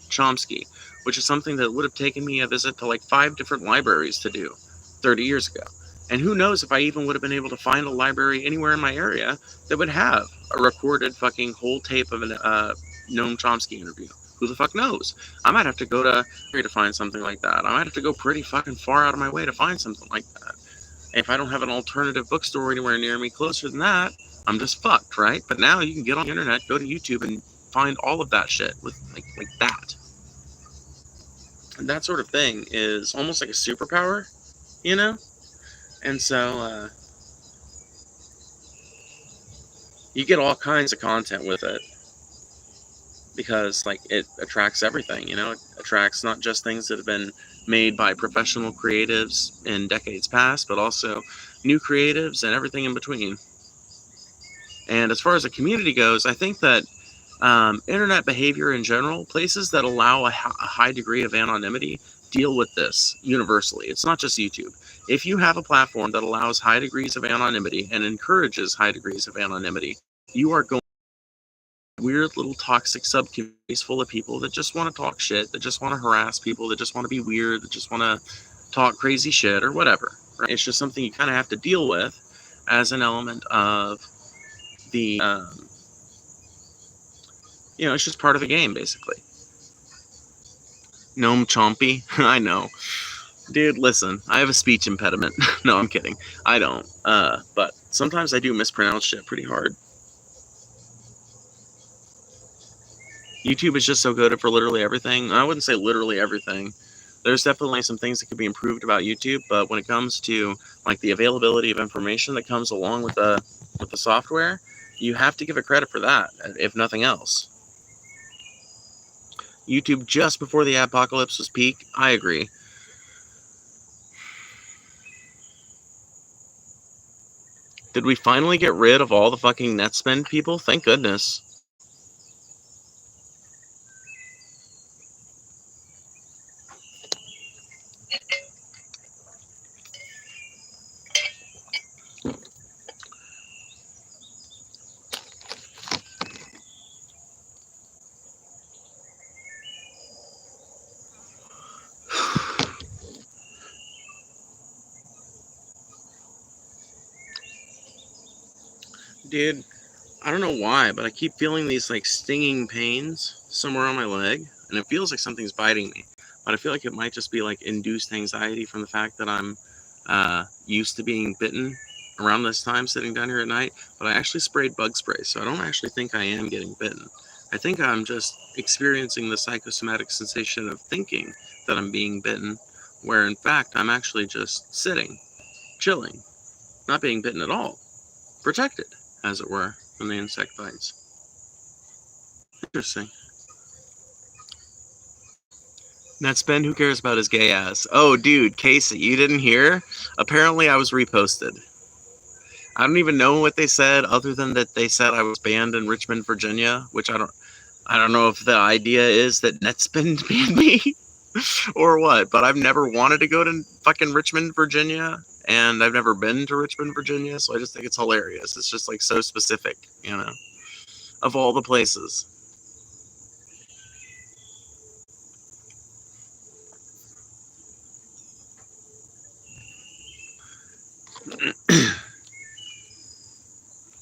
Speaker 1: Chomsky, which is something that would have taken me a visit to like 5 different libraries to do 30 years ago. And who knows if I even would have been able to find a library anywhere in my area that would have a recorded fucking whole tape of a Noam Chomsky interview. Who the fuck knows? I might have to go to find something like that. I might have to go pretty fucking far out of my way to find something like that. And if I don't have an alternative bookstore anywhere near me closer than that, I'm just fucked, right? But now you can get on the internet, go to YouTube, and find all of that shit with like that. And that sort of thing is almost like a superpower, And so you get all kinds of content with it because like it attracts everything, It attracts not just things that have been made by professional creatives in decades past, but also new creatives and everything in between. And as far as the community goes, I think that internet behavior in general, places that allow a high degree of anonymity, deal with this universally. It's not just YouTube. If you have a platform that allows high degrees of anonymity and encourages high degrees of anonymity, you are going to weird little toxic subcommunities full of people that just want to talk shit, that just want to harass people, that just want to be weird, that just want to talk crazy shit or whatever. Right? It's just something you kind of have to deal with as an element of the it's just part of the game, basically. Noam Chompy? I know. Dude, listen, I have a speech impediment. No, I'm kidding. I don't. But sometimes I do mispronounce shit pretty hard. YouTube is just so good for literally everything. I wouldn't say literally everything. There's definitely some things that could be improved about YouTube, but when it comes to like the availability of information that comes along with the software, you have to give it credit for that, if nothing else. YouTube just before the apocalypse was peak, I agree. Did we finally get rid of all the fucking net spend people? Thank goodness. Dude, I don't know why, but I keep feeling these like stinging pains somewhere on my leg, and it feels like something's biting me. But I feel like it might just be like induced anxiety from the fact that I'm used to being bitten around this time sitting down here at night. But I actually sprayed bug spray, so I don't actually think I am getting bitten. I think I'm just experiencing the psychosomatic sensation of thinking that I'm being bitten, where in fact I'm actually just sitting, chilling, not being bitten at all, protected, as it were, from the insect bites. Interesting. That's Ben. Who cares about his gay ass? Oh, dude, Casey, you didn't hear? Apparently, I was reposted. I don't even know what they said, other than that they said I was banned in Richmond, Virginia, which I don't know if the idea is that Netspin banned me or what. But I've never wanted to go to fucking Richmond, Virginia, and I've never been to Richmond, Virginia, so I just think it's hilarious. It's just like so specific, you know, of all the places.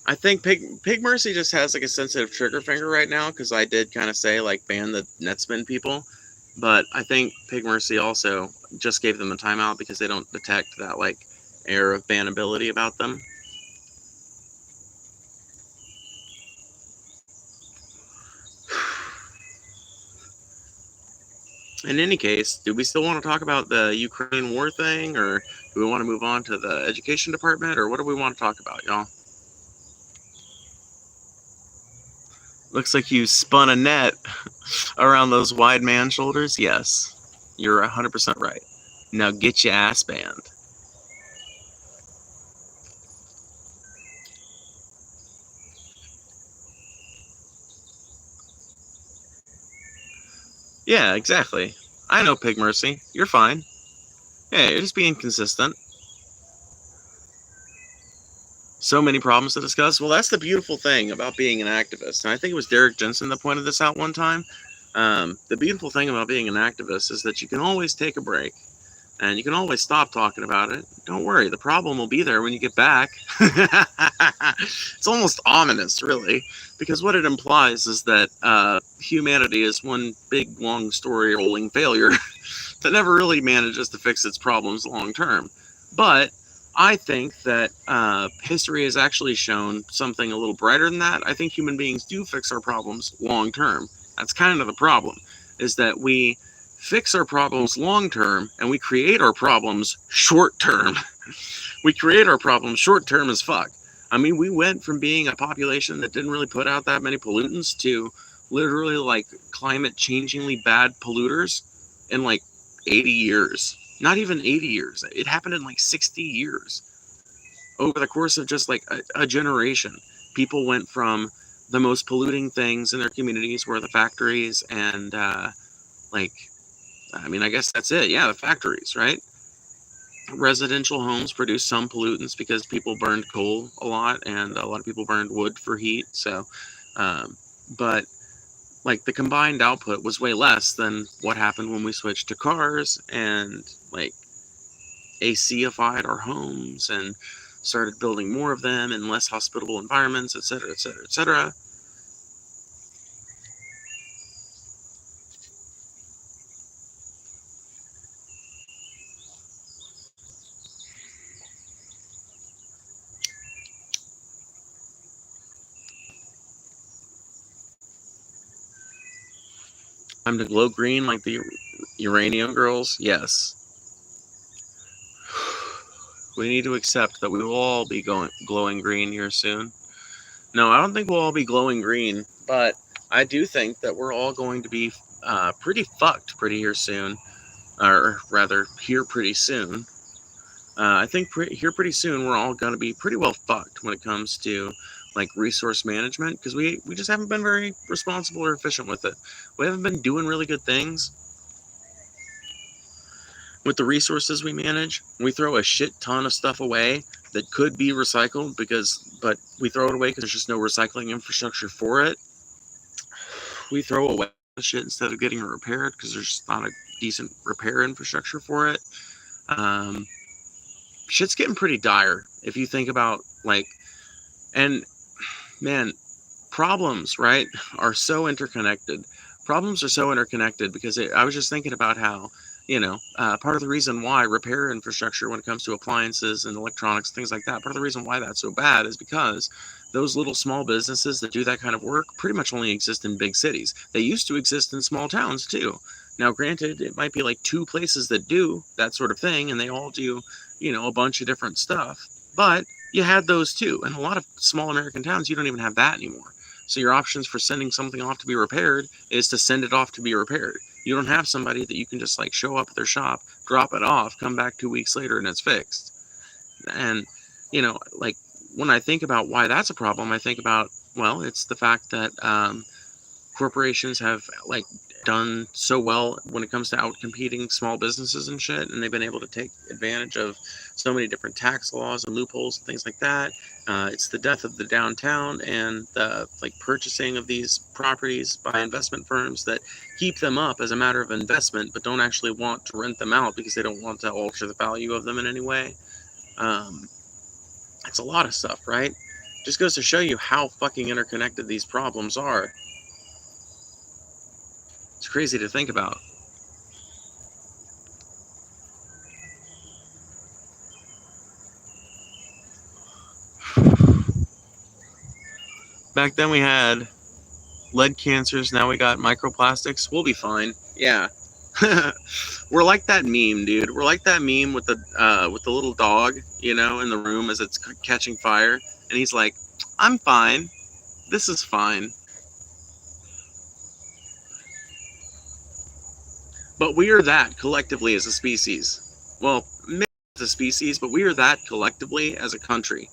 Speaker 1: I think Pig Mercy just has like a sensitive trigger finger right now, because I did kind of say like ban the Netspin people, but I think Pig Mercy also just gave them a timeout because they don't detect that like air of bannability about them. In any case, do we still want to talk about the Ukraine war thing, or do we want to move on to the education department, or what do we want to talk about, y'all? Looks like you spun a net around those wide man shoulders. Yes, you're 100% right. Now get your ass banned. Yeah, exactly. I know, Pig Mercy. You're fine. Yeah, you're just being consistent. So many problems to discuss. Well, that's the beautiful thing about being an activist. And I think it was Derek Jensen that pointed this out one time. The beautiful thing about being an activist is that you can always take a break and you can always stop talking about it. Don't worry, the problem will be there when you get back. It's almost ominous, really, because what it implies is that humanity is one big, long story rolling failure that never really manages to fix its problems long term. But I think that history has actually shown something a little brighter than that. I think human beings do fix our problems long term. That's kind of the problem, is that we fix our problems long term and we create our problems short term. We create our problems short term as fuck. I mean, we went from being a population that didn't really put out that many pollutants to literally like climate changingly bad polluters in like 80 years. Not even 80 years. It happened in like 60 years. Over the course of just like a generation, people went from the most polluting things in their communities were the factories and like, I mean, I guess that's it. Yeah, the factories, right? Residential homes produce some pollutants because people burned coal a lot and a lot of people burned wood for heat. So, um, but like the combined output was way less than what happened when we switched to cars and like ACified our homes and started building more of them in less hospitable environments, et cetera, et cetera, et cetera. I'm to glow green like the uranium girls. Yes. We need to accept that we will all be glowing green here soon. No, I don't think we'll all be glowing green, but I do think that we're all going to be pretty fucked pretty here soon, or rather, here pretty soon. I think here pretty soon we're all going to be pretty well fucked when it comes to like resource management, because we just haven't been very responsible or efficient with it. We haven't been doing really good things with the resources we manage. We throw a shit ton of stuff away that could be recycled but we throw it away because there's just no recycling infrastructure for it. We throw away shit instead of getting it repaired because there's just not a decent repair infrastructure for it. Um, Shit's getting pretty dire if you think about like, and man, problems, right, are so interconnected. Problems are so interconnected because I was just thinking about how, part of the reason why repair infrastructure, when it comes to appliances and electronics, things like that, part of the reason why that's so bad is because those little small businesses that do that kind of work pretty much only exist in big cities. They used to exist in small towns too. Now, granted, it might be like two places that do that sort of thing, and they all do, a bunch of different stuff. But you had those too. And a lot of small American towns, you don't even have that anymore. So your options for sending something off to be repaired is to send it off to be repaired. You don't have somebody that you can just like show up at their shop, drop it off, come back 2 weeks later, and it's fixed. And, like when I think about why that's a problem, I think about, well, it's the fact that corporations have like done so well when it comes to outcompeting small businesses and shit, and they've been able to take advantage of so many different tax laws and loopholes and things like that. It's the death of the downtown and the like purchasing of these properties by investment firms that keep them up as a matter of investment, but don't actually want to rent them out because they don't want to alter the value of them in any way. It's a lot of stuff, right? Just goes to show you how fucking interconnected these problems are. It's crazy to think about. Back then we had lead cancers, now we got microplastics. We'll be fine. Yeah. We're like that meme, dude. We're like that meme with the little dog, in the room as it's catching fire, and he's like, "I'm fine. This is fine." But we are that collectively as a species. Well, maybe as a species, but we are that collectively as a country.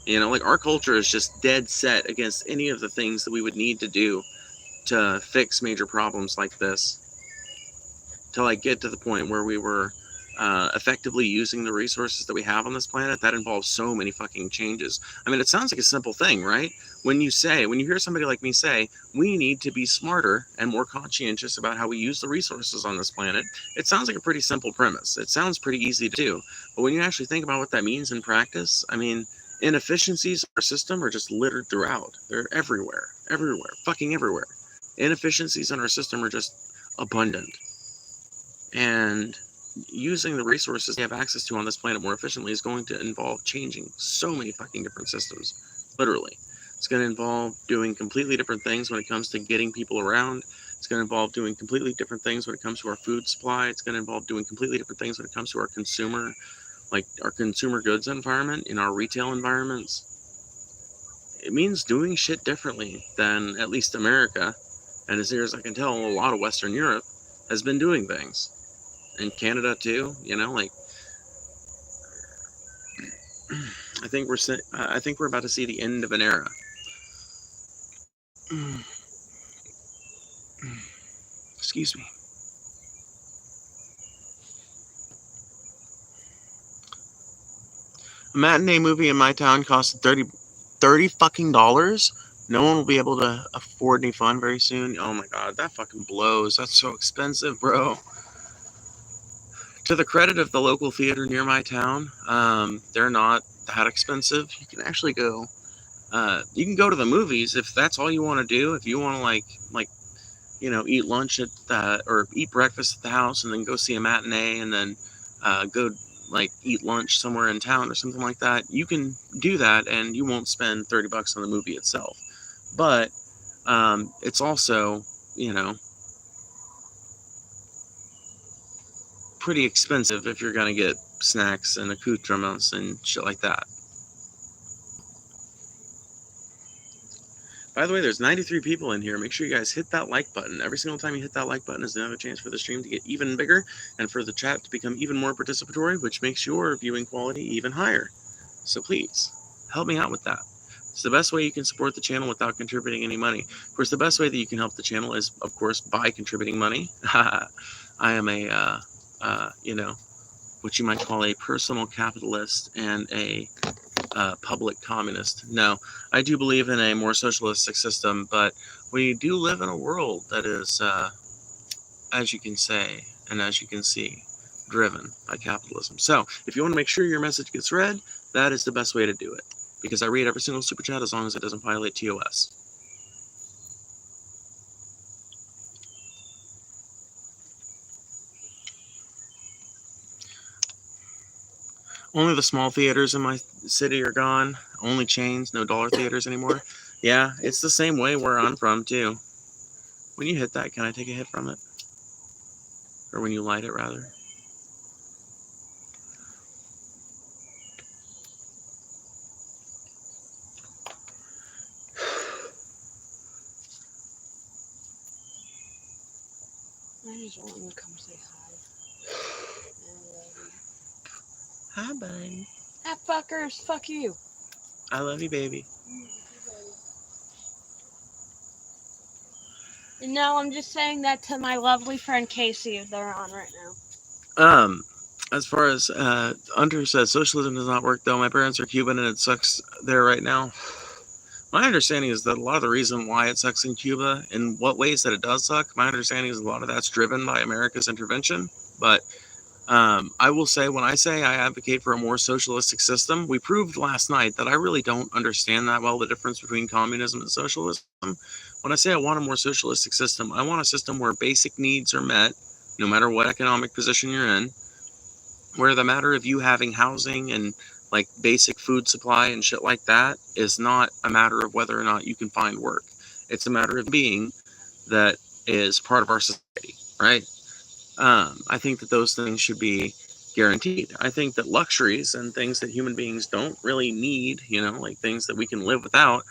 Speaker 1: Like our culture is just dead set against any of the things that we would need to do to fix major problems like this, to like get to the point where we were effectively using the resources that we have on this planet. That involves so many fucking changes. I mean, it sounds like a simple thing, right? When you hear somebody like me say, we need to be smarter and more conscientious about how we use the resources on this planet, it sounds like a pretty simple premise. It sounds pretty easy to do. But when you actually think about what that means in practice, I mean, inefficiencies in our system are just littered throughout. They're everywhere, fucking everywhere. Inefficiencies in our system are just abundant. And using the resources we have access to on this planet more efficiently is going to involve changing so many fucking different systems. Literally. It's going to involve doing completely different things when it comes to getting people around. It's going to involve doing completely different things when it comes to our food supply. It's going to involve doing completely different things when it comes to our consumer goods environment, in our retail environments. It means doing shit differently than at least America, and as near as I can tell, a lot of Western Europe has been doing things. And Canada too, I think we're about to see the end of an era. Excuse me. A matinee movie in my town costs $30 fucking dollars. No one will be able to afford any fun very soon. Oh my god, that fucking blows. That's so expensive, bro. To the credit of the local theater near my town, they're not that expensive. You can actually go. You can go to the movies if that's all you want to do. If you want to eat lunch or eat breakfast at the house and then go see a matinee and then go eat lunch somewhere in town or something like that, you can do that and you won't spend $30 on the movie itself. But it's also, pretty expensive if you're going to get snacks and accoutrements and shit like that. By the way, there's 93 people in here. Make sure you guys hit that like button. Every single time you hit that like button is another chance for the stream to get even bigger and for the chat to become even more participatory, which makes your viewing quality even higher. So please, help me out with that. It's the best way you can support the channel without contributing any money. Of course, the best way that you can help the channel is, of course, by contributing money. I am a, what you might call a personal capitalist and a public communist. No, I do believe in a more socialistic system, but we do live in a world that is, as you can say, and as you can see, driven by capitalism. So if you want to make sure your message gets read, that is the best way to do it. because I read every single super chat as long as it doesn't violate TOS. Only the small theaters in my city are gone. Only chains, no dollar theaters anymore. Yeah, it's the same way where I'm from, too. When you hit that, can I take a hit from it? Or when you light it, rather?
Speaker 2: I just want him to come say hi.
Speaker 1: Hi, bud.
Speaker 2: Ah, fuckers, fuck you.
Speaker 1: I love you, baby.
Speaker 2: And now I'm just saying that to my lovely friend Casey, if they're on right now.
Speaker 1: As far as Hunter says, socialism does not work, though. My parents are Cuban and it sucks there right now. My understanding is that a lot of the reason why it sucks in Cuba, in what ways that it does suck, my understanding is a lot of that's driven by America's intervention. But I will say, when I say I advocate for a more socialistic system, we proved last night that I really don't understand that well the difference between communism and socialism. When I say I want a more socialistic system, I want a system where basic needs are met, no matter what economic position you're in, where the matter of you having housing and like basic food supply and shit like that is not a matter of whether or not you can find work. It's a matter of being that is part of our society, right? I think that those things should be guaranteed. I think that luxuries and things that human beings don't really need, like things that we can live without,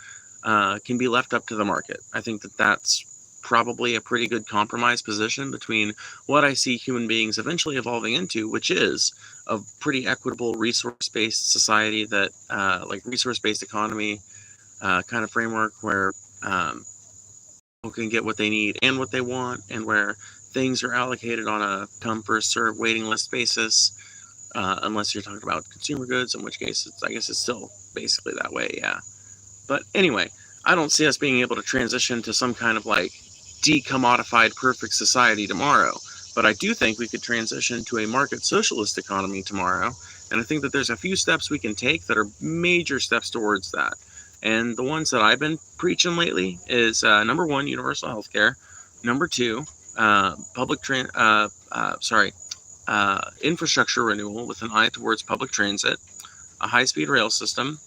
Speaker 1: can be left up to the market. I think that that's probably a pretty good compromise position between what I see human beings eventually evolving into, which is a pretty equitable resource-based society that, like resource-based economy kind of framework where people can get what they need and what they want, and where things are allocated on a come first serve waiting list basis, unless you're talking about consumer goods, in which case I guess it's still basically that way, yeah. But anyway, I don't see us being able to transition to some kind of like decommodified perfect society tomorrow. But I do think we could transition to a market socialist economy tomorrow. And I think that there's a few steps we can take that are major steps towards that. And the ones that I've been preaching lately is number one, universal health care. Number two, infrastructure renewal with an eye towards public transit, a high-speed rail system,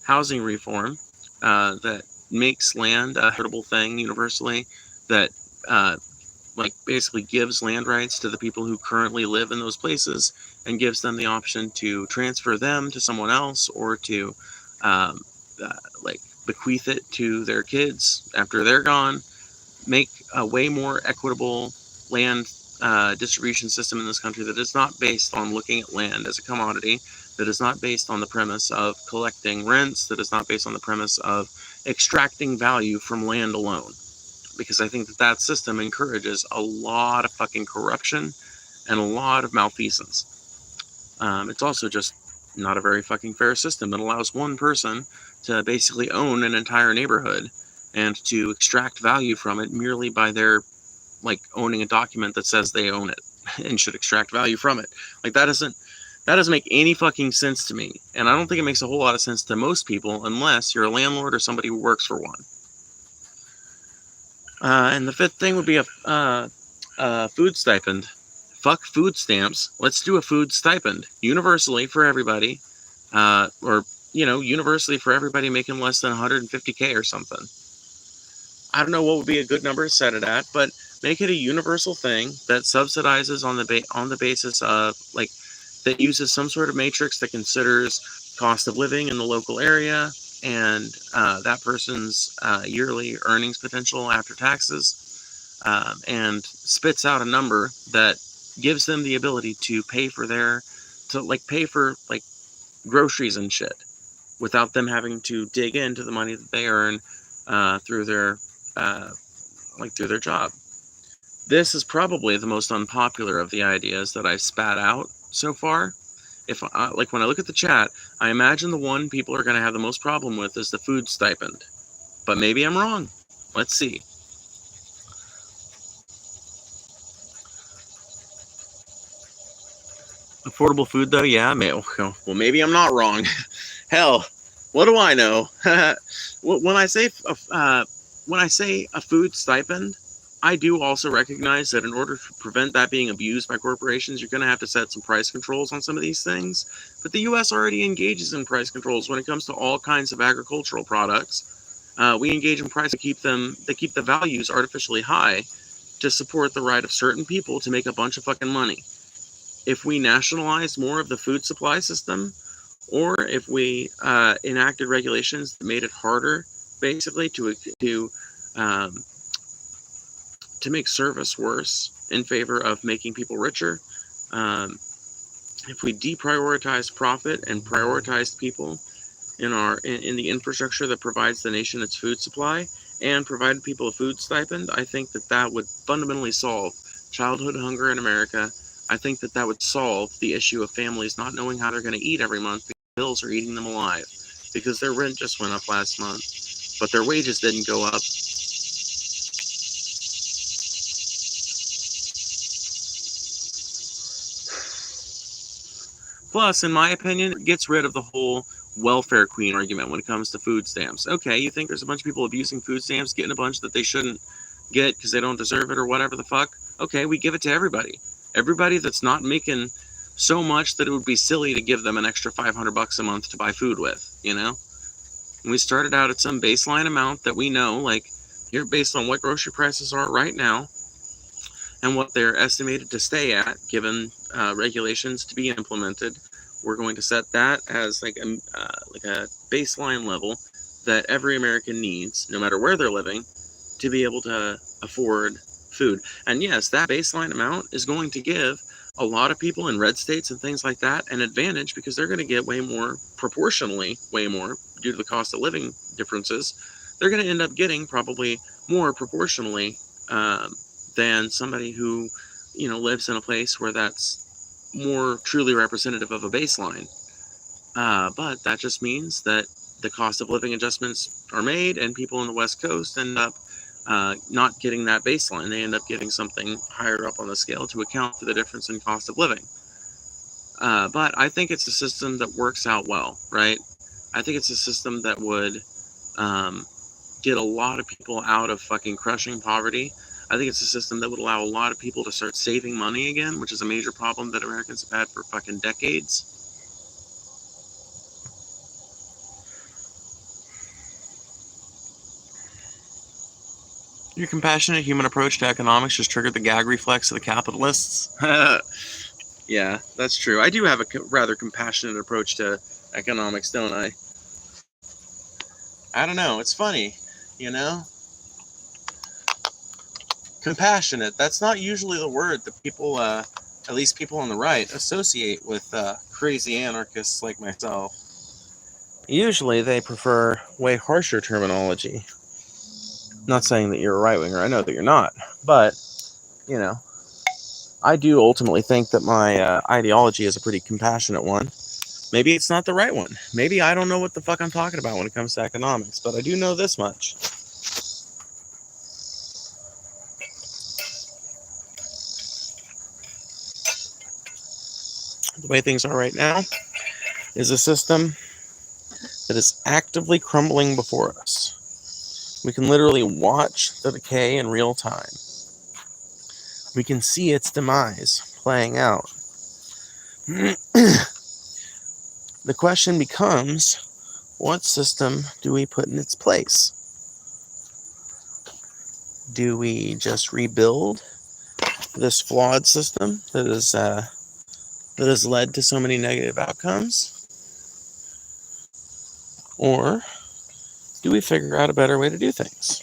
Speaker 1: housing reform that makes land a habitable thing universally, that like basically gives land rights to the people who currently live in those places and gives them the option to transfer them to someone else or to like bequeath it to their kids after they're gone. Make a way more equitable land distribution system in this country that is not based on looking at land as a commodity, that is not based on the premise of collecting rents, that is not based on the premise of extracting value from land alone. Because I think that that system encourages a lot of fucking corruption and a lot of malfeasance. It's also just not a very fucking fair system. It allows one person to basically own an entire neighborhood and to extract value from it merely by their like owning a document that says they own it and should extract value from it. Like that doesn't make any fucking sense to me. And I don't think it makes a whole lot of sense to most people unless you're a landlord or somebody who works for one. And the fifth thing would be a food stipend. Fuck food stamps. Let's do a food stipend universally for everybody, or universally for everybody making less than 150K or something. I don't know what would be a good number to set it at, but make it a universal thing that subsidizes on the basis of like that uses some sort of matrix that considers cost of living in the local area and that person's yearly earnings potential after taxes, and spits out a number that gives them the ability to pay for groceries and shit without them having to dig into the money that they earn through their job. This is probably the most unpopular of the ideas that I've spat out so far. If when I look at the chat, I imagine the one people are going to have the most problem with is the food stipend. But maybe I'm wrong. Let's see. Affordable food, though? Yeah, well, maybe I'm not wrong. Hell, What do I know? When I say a food stipend, I do also recognize that in order to prevent that being abused by corporations, you're going to have to set some price controls on some of these things. But the U.S. already engages in price controls when it comes to all kinds of agricultural products. We engage in price to keep the values artificially high to support the right of certain people to make a bunch of fucking money. If we nationalized more of the food supply system, or if we enacted regulations that made it harder, basically, um, to make service worse in favor of making people richer, um, if we deprioritize profit and prioritize people in the infrastructure that provides the nation its food supply and provide people a food stipend, I think that would fundamentally solve childhood hunger in America. I think that would solve the issue of families not knowing how they're going to eat every month because bills are eating them alive, because their rent just went up last month, but their wages didn't go up. Plus, in my opinion, it gets rid of the whole welfare queen argument when it comes to food stamps. Okay, you think there's a bunch of people abusing food stamps, getting a bunch that they shouldn't get because they don't deserve it or whatever the fuck? Okay, we give it to everybody. Everybody that's not making so much that it would be silly to give them an extra $500 a month to buy food with, you know? And we started out at some baseline amount that we know, like, here, based on what grocery prices are right now and what they're estimated to stay at, given regulations to be implemented. We're going to set that as like a baseline level that every American needs, no matter where they're living, to be able to afford food. And yes, that baseline amount is going to give a lot of people in red states and things like that an advantage, because they're going to get proportionally way more, due to the cost of living differences. They're going to end up getting probably more proportionally than somebody who, lives in a place where that's more truly representative of a baseline. But that just means that the cost of living adjustments are made, and people in the West Coast end up not getting that baseline. They end up getting something higher up on the scale to account for the difference in cost of living. But I think it's a system that works out well, right? I think it's a system that would get a lot of people out of fucking crushing poverty. I think it's a system that would allow a lot of people to start saving money again, which is a major problem that Americans have had for fucking decades. Your compassionate human approach to economics just triggered the gag reflex of the capitalists. Yeah, that's true. I do have a rather compassionate approach to economics, don't I? I don't know. It's funny, you know? Compassionate. That's not usually the word that people, at least people on the right, associate with crazy anarchists like myself. Usually they prefer way harsher terminology. Not saying that you're a right-winger. I know that you're not. But, I do ultimately think that my ideology is a pretty compassionate one. Maybe it's not the right one. Maybe I don't know what the fuck I'm talking about when it comes to economics, but I do know this much. The way things are right now is a system that is actively crumbling before us. We can literally watch the decay in real time. We can see its demise playing out. The question becomes, what system do we put in its place? Do we just rebuild this flawed system that has led to so many negative outcomes? Or do we figure out a better way to do things?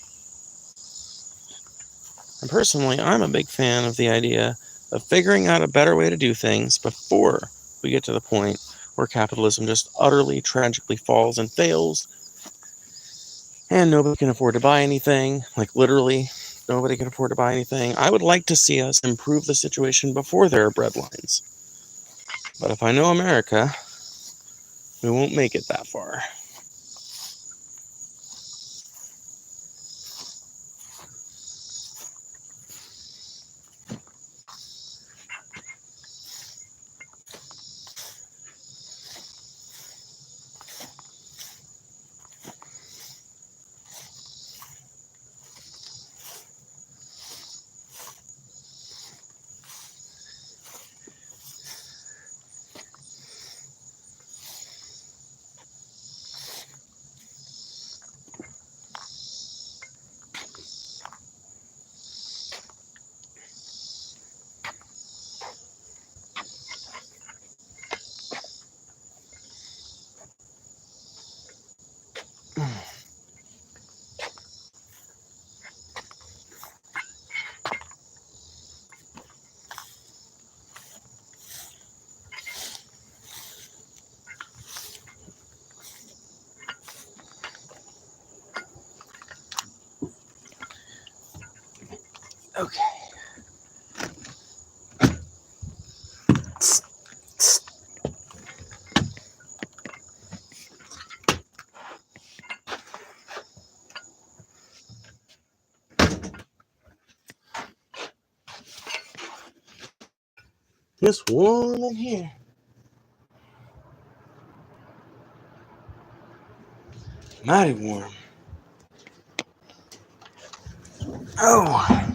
Speaker 1: And personally, I'm a big fan of the idea of figuring out a better way to do things before we get to the point where capitalism just utterly, tragically falls and fails, and nobody can afford to buy anything. Like, literally, nobody can afford to buy anything. I would like to see us improve the situation before there are breadlines. But if I know America, we won't make it that far. Okay. It's warm in here. Mighty warm. Oh.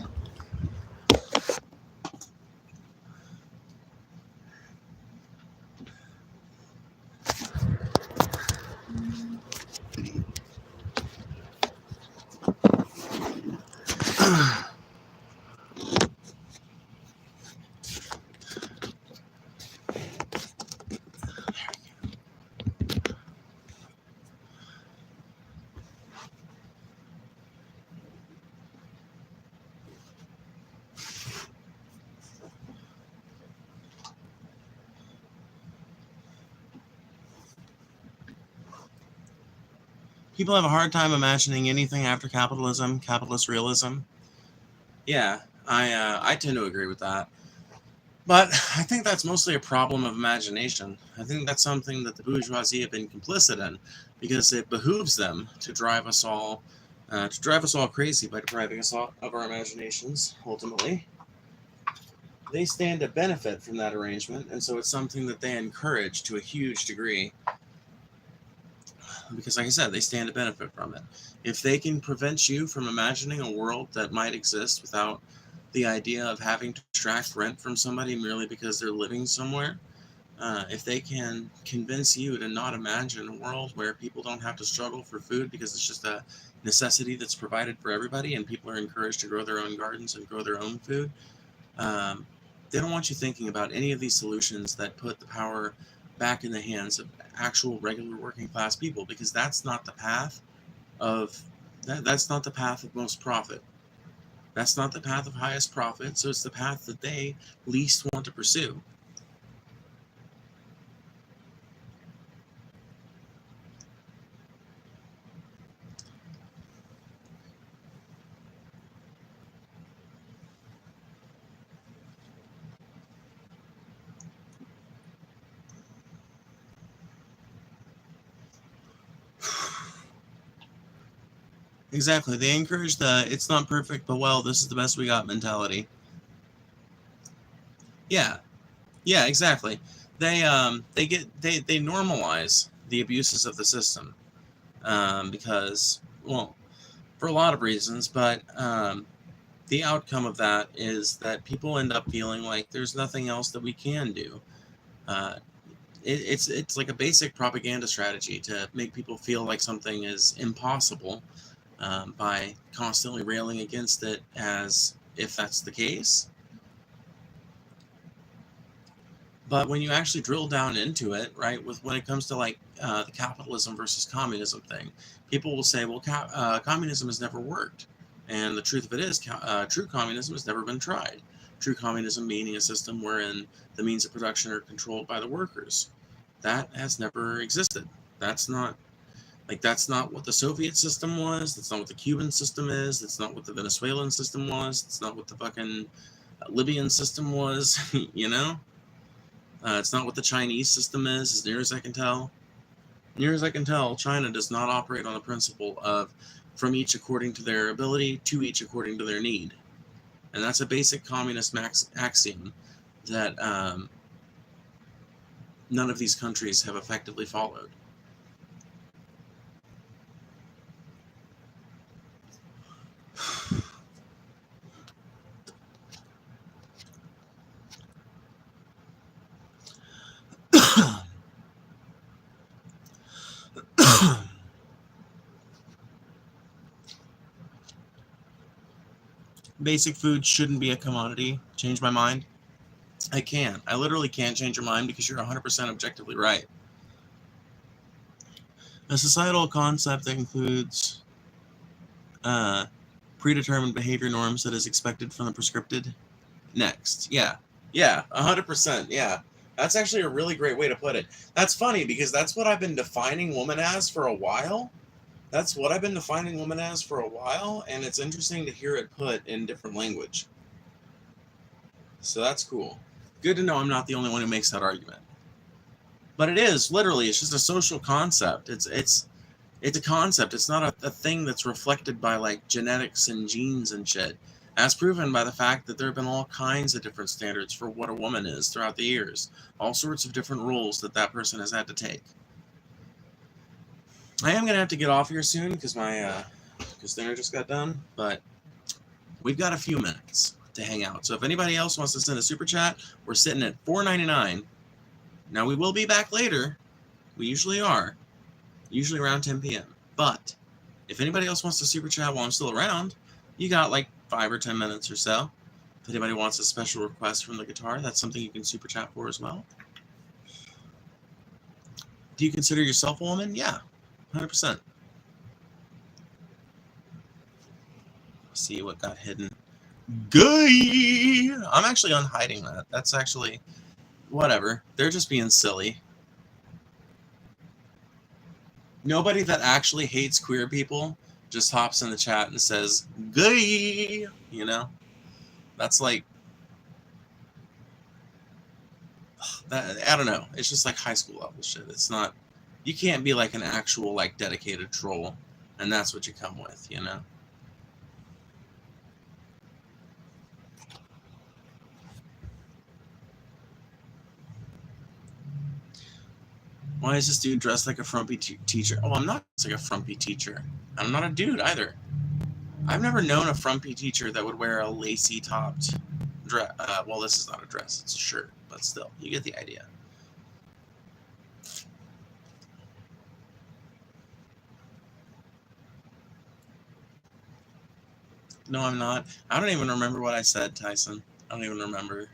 Speaker 1: People have a hard time imagining anything after capitalism, capitalist realism. Yeah, I tend to agree with that. But I think that's mostly a problem of imagination. I think that's something that the bourgeoisie have been complicit in, because it behooves them to drive us all crazy by depriving us of our imaginations. Ultimately, they stand to benefit from that arrangement, and so it's something that they encourage to a huge degree. Because, like I said, they stand to benefit from it. If they can prevent you from imagining a world that might exist without the idea of having to extract rent from somebody merely because they're living somewhere, if they can convince you to not imagine a world where people don't have to struggle for food because it's just a necessity that's provided for everybody and people are encouraged to grow their own gardens and grow their own food, they don't want you thinking about any of these solutions that put the power back in the hands of actual regular working class people, because that's not the path of most profit. That's not the path of highest profit, so it's the path that they least want to pursue. Exactly. They encourage the "it's not perfect, but well, this is the best we got" mentality. Yeah. Yeah, exactly. They normalize the abuses of the system, because, well, for a lot of reasons, but the outcome of that is that people end up feeling like there's nothing else that we can do. Uh, it's like a basic propaganda strategy to make people feel like something is impossible, by constantly railing against it as if that's the case. But when you actually drill down into it, right, when it comes to like the capitalism versus communism thing, people will say, well, communism has never worked. And the truth of it is, true communism has never been tried. True communism meaning a system wherein the means of production are controlled by the workers. That has never existed. That's not what the Soviet system was. That's not what the Cuban system is. That's not what the Venezuelan system was. That's not what the fucking Libyan system was, you know? It's not what the Chinese system is, as near as I can tell. Near as I can tell, China does not operate on the principle of from each according to their ability, to each according to their need. And that's a basic communist axiom that none of these countries have effectively followed. Basic food shouldn't be a commodity. Change my mind? I can't. I literally can't change your mind because you're 100% objectively right. A societal concept that includes predetermined behavior norms that is expected from the prescripted. Next. Yeah. Yeah, 100%. Yeah. That's actually a really great way to put it. That's funny because that's what I've been defining woman as for a while. That's what I've been defining woman as for a while, and it's interesting to hear it put in different language. So that's cool. Good to know I'm not the only one who makes that argument. But it is, literally, it's just a social concept. It's a concept. It's not a thing that's reflected by, like, genetics and genes and shit. As proven by the fact that there have been all kinds of different standards for what a woman is throughout the years. All sorts of different roles that person has had to take. I am going to have to get off here soon because because dinner just got done. But we've got a few minutes to hang out. So if anybody else wants to send a super chat, we're sitting at $4.99. Now, we will be back later. We usually are. Usually around 10 p.m. But if anybody else wants to super chat while I'm still around, you got like 5 or 10 minutes or so. If anybody wants a special request from the guitar, that's something you can super chat for as well. Do you consider yourself a woman? Yeah, 100%. Let's see what got hidden. Gay! I'm actually unhiding that. That's actually... whatever. They're just being silly. Nobody that actually hates queer people just hops in the chat and says, gay! You know? That's like... that. I don't know. It's just like high school level shit. It's not... you can't be like an actual, like, dedicated troll. And that's what you come with, you know? Why is this dude dressed like a frumpy teacher? Oh, I'm not like a frumpy teacher. I'm not a dude either. I've never known a frumpy teacher that would wear a lacy-topped dress. Well, this is not a dress. It's a shirt. But still, you get the idea. No, I'm not. I don't even remember what I said, Tyson. I don't even remember.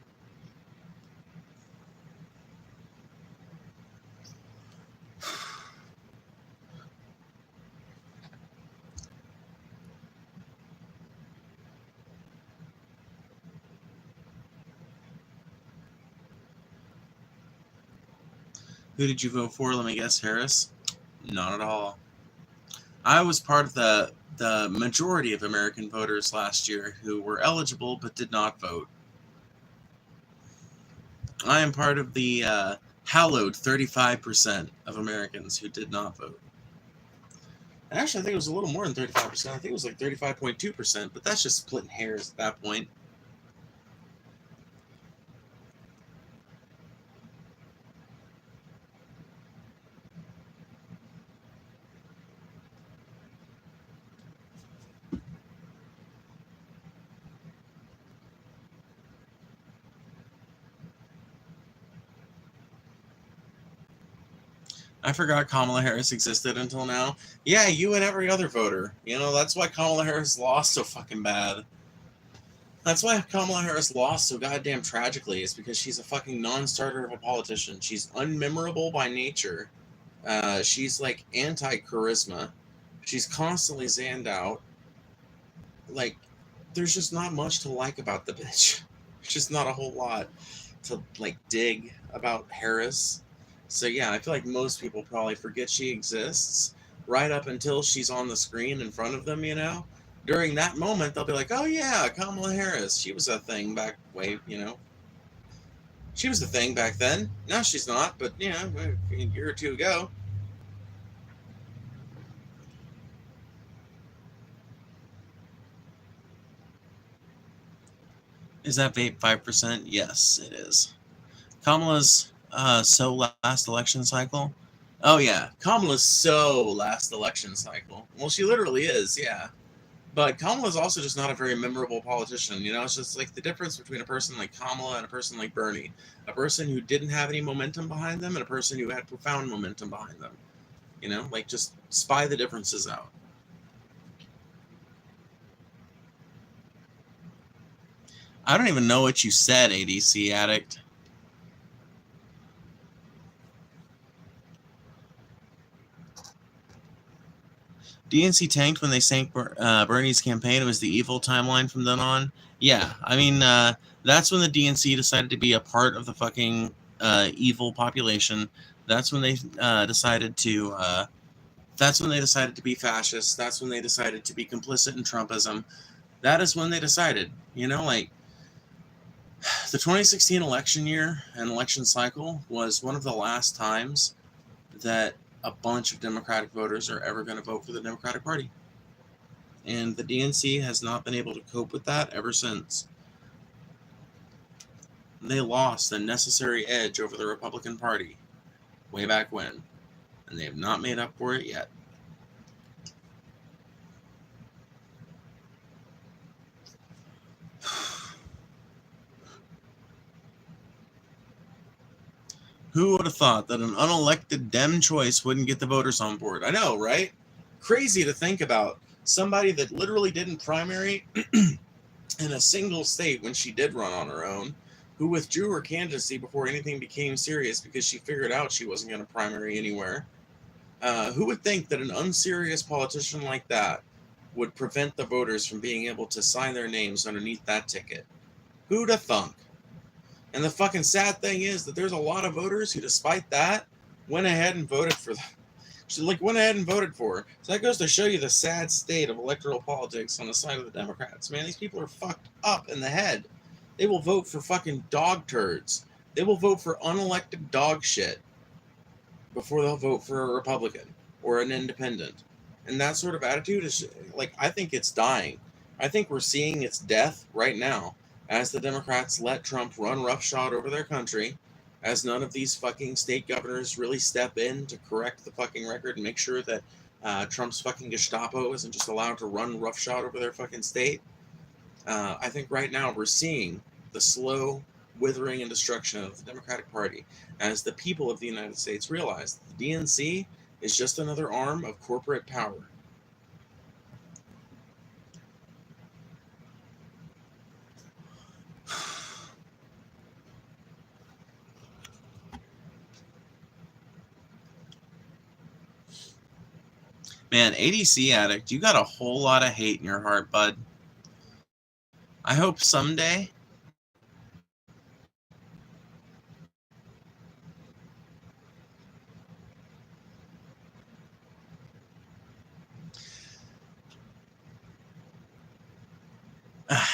Speaker 1: Who did you vote for? Let me guess, Harris? Not at all. I was part of the majority of American voters last year who were eligible but did not vote. I am part of the hallowed 35% of Americans who did not vote. Actually, I think it was a little more than 35%. I think it was like 35.2%, but that's just splitting hairs at that point. I forgot Kamala Harris existed until now. Yeah, you and every other voter. You know, that's why Kamala Harris lost so fucking bad. That's why Kamala Harris lost so goddamn tragically, is because she's a fucking non-starter of a politician. She's unmemorable by nature. She's like anti-charisma. She's constantly zanned out. Like, there's just not much to like about the bitch. There's just not a whole lot to, like, dig about Harris. So yeah, I feel like most people probably forget she exists right up until she's on the screen in front of them, you know? During that moment, they'll be like, oh yeah, Kamala Harris. She was a thing back way, you know? She was the thing back then. Now she's not, but, you know, a year or two ago. Is that vape 5%? Yes, it is. Kamala's so last election cycle. Oh yeah, Kamala's so last election cycle. Well, she literally is, yeah. But Kamala's also just not a very memorable politician. You know, it's just like the difference between a person like Kamala and a person like Bernie. A person who didn't have any momentum behind them and a person who had profound momentum behind them. You know, like, just spy the differences out. I don't even know what you said, ADC Addict. DNC tanked when they sank Bernie's campaign. It was the evil timeline from then on. Yeah, I mean, that's when the DNC decided to be a part of the fucking evil population. That's when they decided to That's when they decided to be fascists. That's when they decided to be complicit in Trumpism. That is when they decided, like the 2016 election year and election cycle was one of the last times that a bunch of Democratic voters are ever going to vote for the Democratic Party. And the DNC has not been able to cope with that ever since. They lost a necessary edge over the Republican Party way back when, and they have not made up for it yet. Who would have thought that an unelected Dem choice wouldn't get the voters on board? I know, right? Crazy to think about. Somebody that literally didn't primary in a single state when she did run on her own, who withdrew her candidacy before anything became serious because she figured out she wasn't going to primary anywhere. Who would think that an unserious politician like that would prevent the voters from being able to sign their names underneath that ticket? Who'd have thunk? And the fucking sad thing is that there's a lot of voters who, despite that, went ahead and voted for them. She went ahead and voted for her. So that goes to show you the sad state of electoral politics on the side of the Democrats. Man, these people are fucked up in the head. They will vote for fucking dog turds. They will vote for unelected dog shit before they'll vote for a Republican or an independent. And that sort of attitude is, I think it's dying. I think we're seeing its death right now as the Democrats let Trump run roughshod over their country, as none of these fucking state governors really step in to correct the fucking record and make sure that Trump's fucking Gestapo isn't just allowed to run roughshod over their fucking state. I think right now we're seeing the slow withering and destruction of the Democratic Party as the people of the United States realize that the DNC is just another arm of corporate power. Man, ADC addict, you got a whole lot of hate in your heart, bud. I hope someday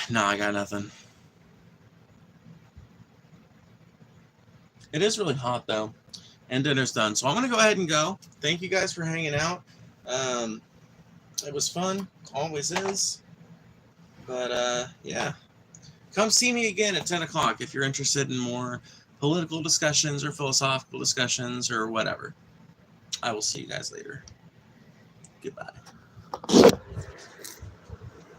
Speaker 1: no, I got nothing. It is really hot though, and dinner's done, so I'm gonna go ahead and go. Thank you guys for hanging out. It was fun, always is. But yeah, come see me again at 10 o'clock if you're interested in more political discussions or philosophical discussions or whatever. I will see you guys later. Goodbye.